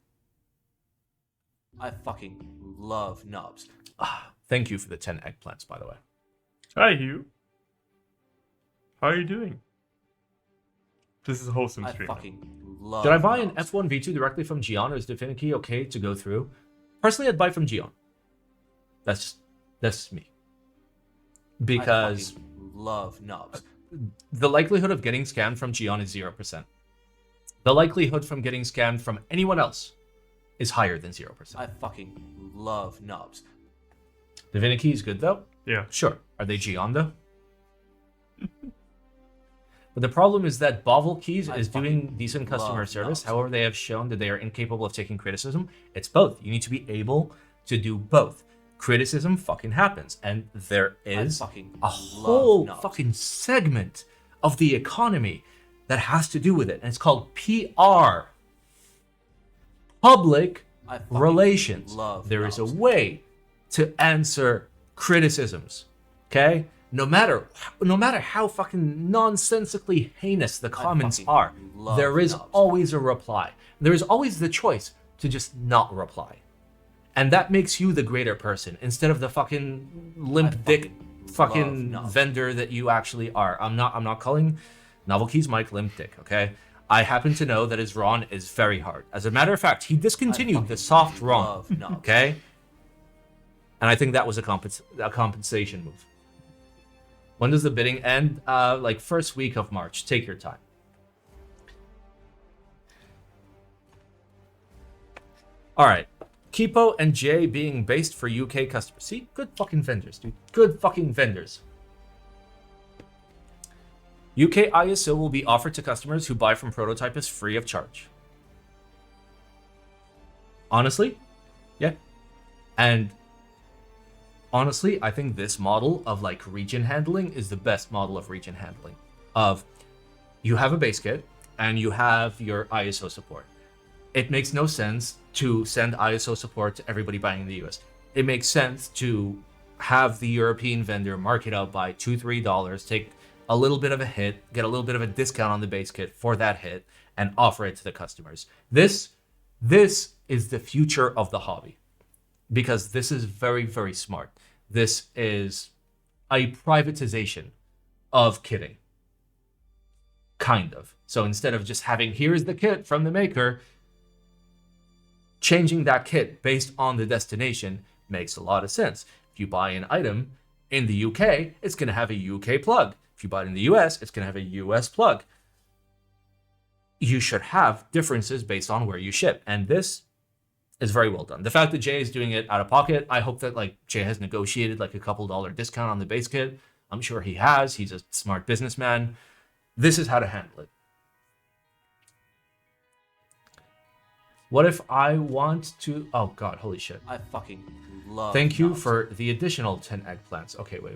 I fucking love nubs. Thank you for the 10 eggplants, by the way. Hi, Hugh. How are you doing? This is a wholesome I stream. fucking love Did I buy an nubs. F1 V2 directly from Gion, or is Definity okay to go through? Personally, I'd buy from Gion. That's me. Because I fucking love nubs. the likelihood of getting scammed from Gion is 0%. The likelihood from getting scammed from anyone else is higher than 0%. I fucking love nubs. Divinity is good though? Yeah. Sure. Are they Gion though? But the problem is that NovelKeys is doing decent customer love service. nubs. However, they have shown that they are incapable of taking criticism. It's both. You need to be able to do both. Criticism fucking happens. And there is fucking a love whole nubs. fucking segment of the economy that has to do with it. And it's called PR. Public I fucking relations. love There is a nubs. way to answer criticisms. Okay? No matter how fucking nonsensically heinous the comments fucking are, love there is nubs. always a reply. There is always the choice to just not reply. And that makes you the greater person instead of the fucking limp dick fucking love nubs. vendor that you actually are. I'm not calling NovelKeys Mike limp dick, okay? I happen to know that his RON is very hard. As a matter of fact, he discontinued the soft RON, love nubs. okay? And I think that was a compensation move. When does the bidding end? Like first week of March. Take your time. All right. Keepo and Jae being based for UK customers. See? Good fucking vendors, dude. Good fucking vendors. UK ISO will be offered to customers who buy from prototypists free of charge. Honestly, yeah. And honestly, I think this model of like region handling is the best model of region handling. Of you have a base kit and you have your ISO support. It makes no sense to send ISO support to everybody buying in the US. It makes sense to have the European vendor mark it out by $2-3, take a little bit of a hit, get a little bit of a discount on the base kit for that hit, and offer it to the customers. This is the future of the hobby, because this is very, very smart. This is a privatization of kitting, kind of. So instead of just having, here's the kit from the maker, changing that kit based on the destination makes a lot of sense. If you buy an item in the UK, it's going to have a UK plug. If you buy it in the US, it's going to have a US plug. You should have differences based on where you ship. And this is very well done. The fact that Jae is doing it out of pocket, I hope that like Jae has negotiated like a couple dollar discount on the base kit. I'm sure he has. He's a smart businessman. This is how to handle it. What if I want to... Oh, God, holy shit. I fucking love Thank you knobs. for the additional 10 eggplants. Okay, wait.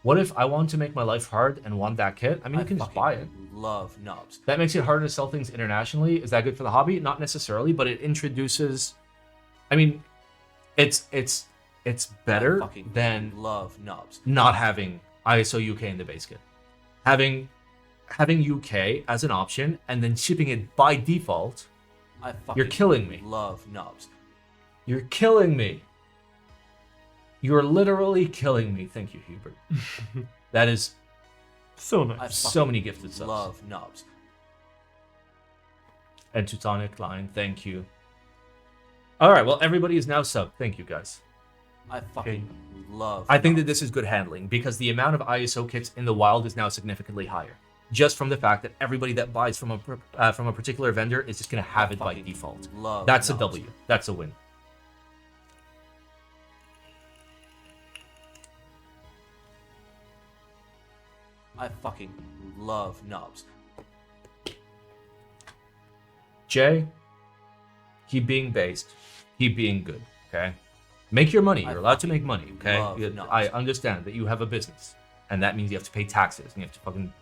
What if I want to make my life hard and want that kit? I mean, you can just buy it. Love knobs. That makes it harder to sell things internationally. Is that good for the hobby? Not necessarily, but it introduces... I mean, it's better I fucking than love knobs. not having ISO UK in the base kit. Having UK as an option and then shipping it by default, I fucking you're killing me. Love knobs. You're killing me. You're literally killing me. Thank you, Hubert. That is So I nice. so fucking many gifted subs. love knobs. And Teutonic Line, thank you. All right, well, everybody is now sub. Thank you, guys. I fucking love. I think that knobs. this is good handling because the amount of ISO kits in the wild is now significantly higher. Just from the fact that everybody that buys from a particular vendor is just going to have it by fucking default. love That's a knobs. W. That's a win. I fucking love knobs. Jay, keep being based. Keep being good, okay? Make your money. You're allowed to make money, okay? love knobs. I understand that you have a business, and that means you have to pay taxes, and you have to fucking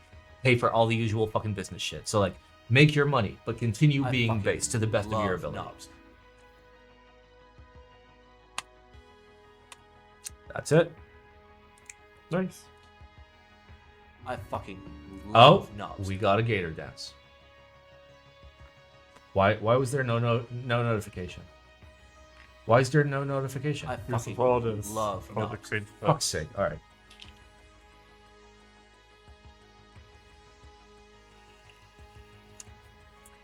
pay for all the usual fucking business shit. So, like, make your money, but continue I being fucking based to the best of your love ability. knobs. That's it. Nice. I fucking Oh, love knobs. we got a gator dance. Why was there no notification? Why is there no notification? I Because fucking of all this. love All the knobs. crazy stuff. Fuck's sake. All right.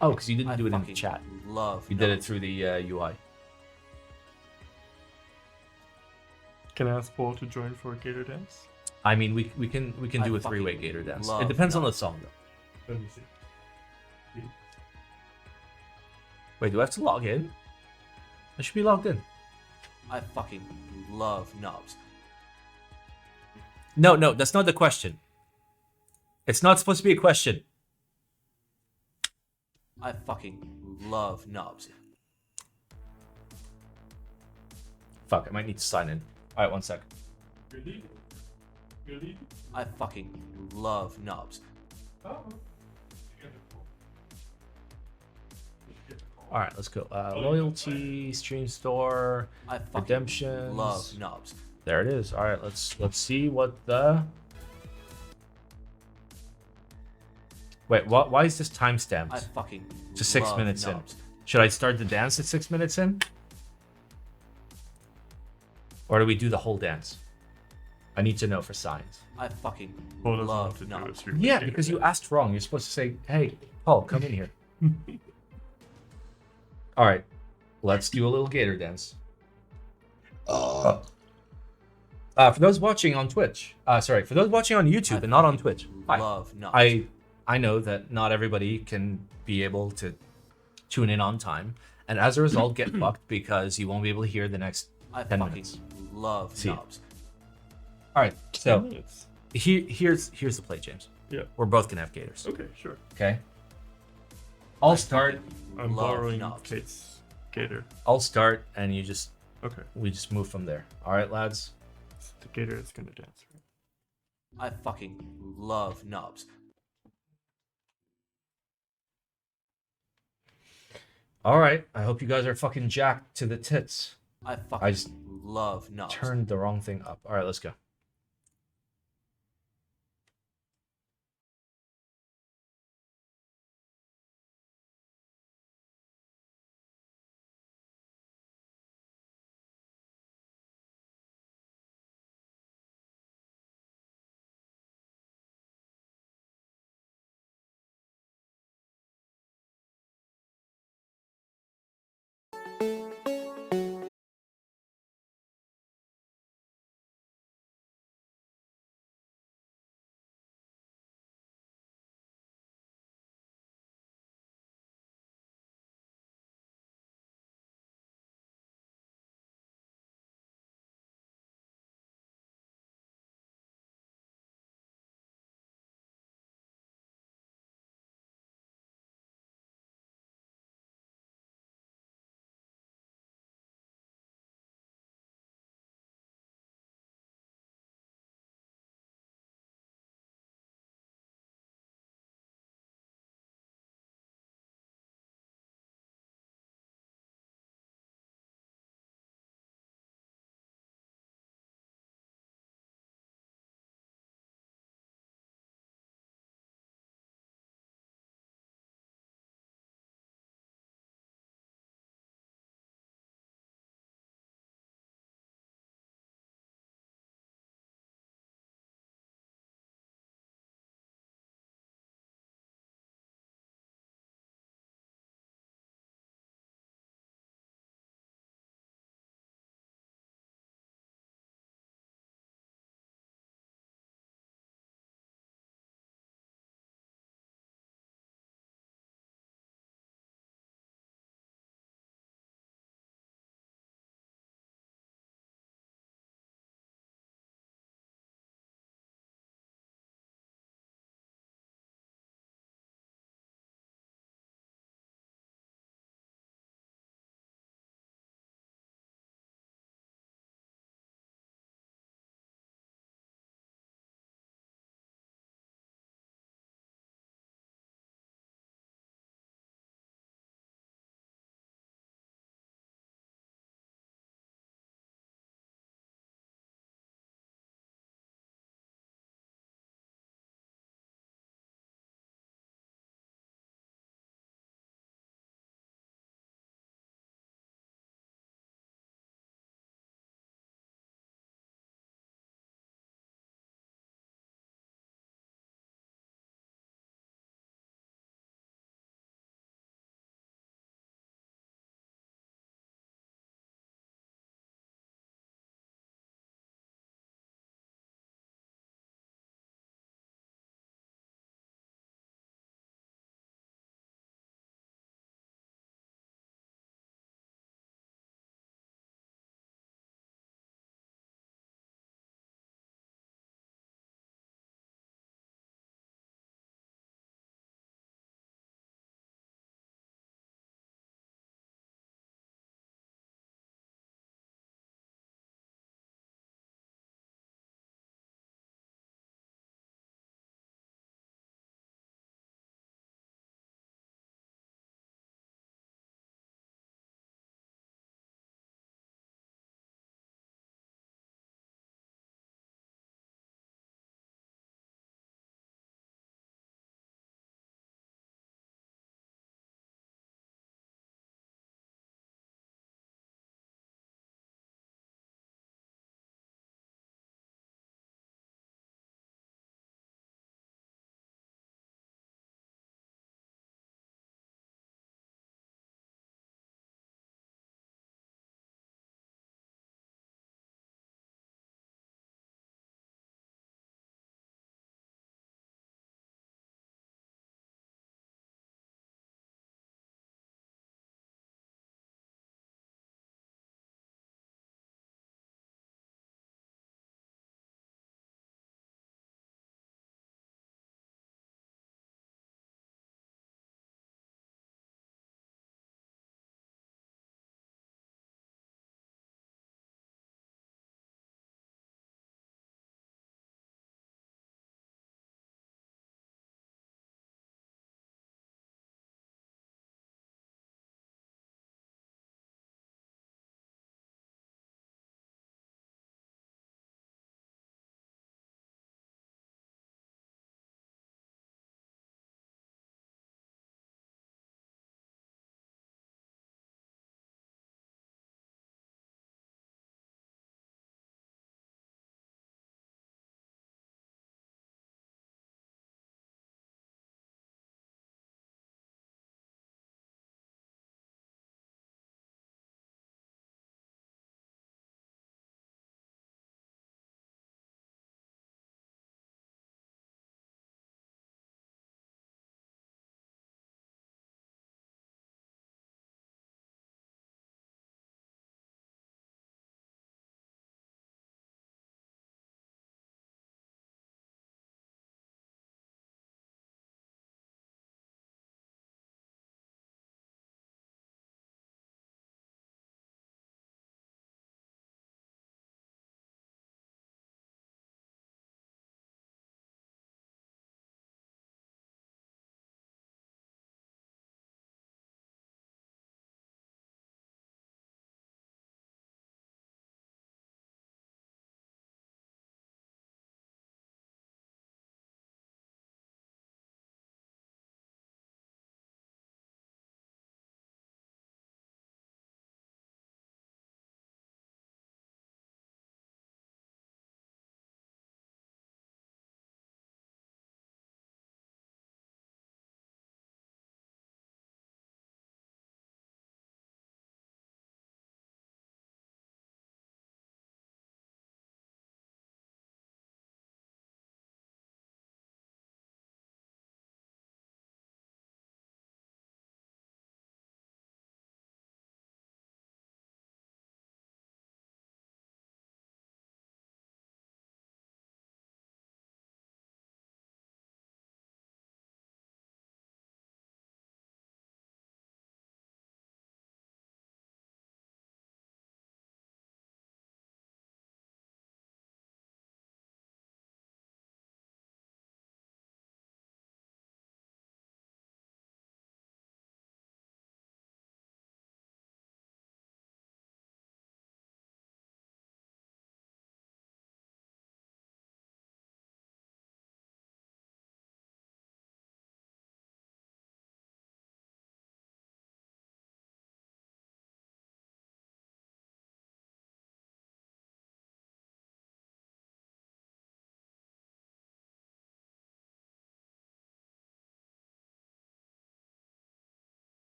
Oh, because you didn't I do it in the fucking chat. Love. You did it knobs. through the UI. Can I ask Paul to join for a gator dance? I mean, we can I do a three-way fucking gator dance. love It depends on the knobs. song, though. Let me see. Wait, do I have to log in? I should be logged in. I fucking love knobs. No, that's not the question. It's not supposed to be a question. I fucking love knobs. Fuck, I might need to sign in. All right, 1 sec. I fucking love knobs. All right, let's go. Loyalty, stream store, I fucking redemptions. love knobs. There it is. All right, let's see what the. Wait, why is this I timestamped fucking to 6 love minutes knobs. in? Should I start the dance at 6 minutes in? Or do we do the whole dance? I need to know for signs. I fucking Paul doesn't love have to do knobs. a three-way Yeah, gator because you dance. asked wrong. You're supposed to say, "Hey, Paul, come in here." All right, let's do a little gator dance. For those watching on Twitch, for those watching on YouTube and not on Twitch, hi. Love knobs. I know that not everybody can be able to tune in on time, and as a result, get fucked because you won't be able to hear the next I 10 fucking minutes. love See. knobs. All right, so 10 minutes. here's the play, James. Yeah. We're both gonna have gators. Okay, sure. Okay. I'll I start. fucking I'm love borrowing knobs. Kate's Gator. I'll start, and you just Okay. we just move from there. All right, lads. The Gator is gonna dance. Right? I fucking love knobs. All right. I hope you guys are fucking jacked to the tits. I fucking I just love knobs. turned the wrong thing up. All right, let's go.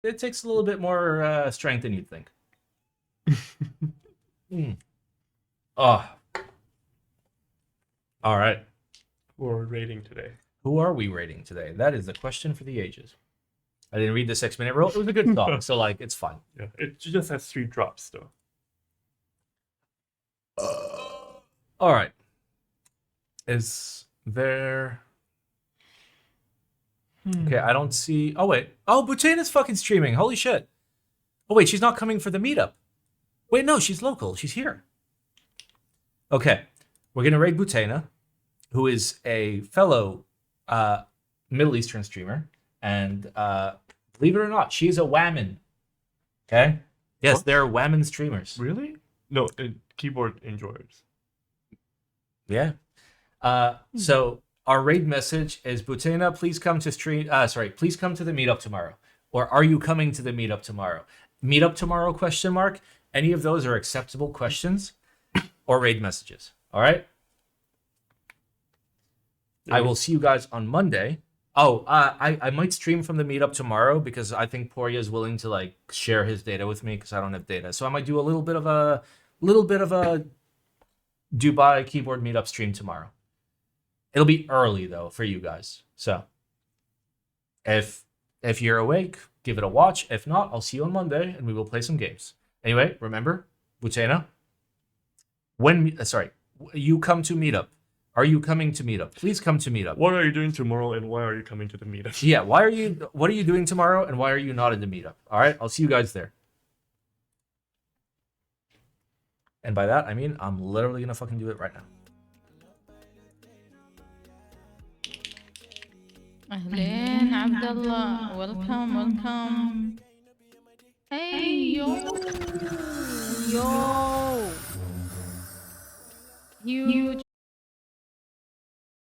it takes a little bit more strength than you'd think. Oh. All right. Or rating today. Who are we rating today? That is the question for the ages. I didn't read the 6-minute rule. It was a good song, so like it's fine. Yeah, it just has 3 drops though. All right. Is there? Okay, I don't see. Oh wait. Oh, Butana's fucking streaming. Holy shit. Oh wait, she's not coming for the meetup. Wait, no, she's local. She's here. Okay, we're gonna raid Butana, who is a fellow Middle Eastern streamer, and believe it or not, she's a Whammon. Okay. Yes, What? they're Whammon streamers. Really? No, keyboard enjoyers. Yeah. So our raid message is Butana, please come to stream. Please come to the meetup tomorrow. Or are you coming to the meetup tomorrow? Meetup tomorrow? ? Any of those are acceptable questions or raid messages. All right. I will see you guys on Monday. Oh, I might stream from the meetup tomorrow because I think Poria is willing to like share his data with me because I don't have data. So I might do a little bit of a Dubai keyboard meetup stream tomorrow. It'll be early though for you guys. So if you're awake, give it a watch. If not, I'll see you on Monday and we will play some games. Anyway, remember, Butana, you come to meetup. Are you coming to meetup? Please come to meetup. What are you doing tomorrow and why are you coming to the meetup? Yeah, what are you doing tomorrow and why are you not in the meetup? All right, I'll see you guys there. And by that, I mean, I'm literally gonna fucking do it right now. Ahlan, Abdullah. Welcome. Hey, yo. Huge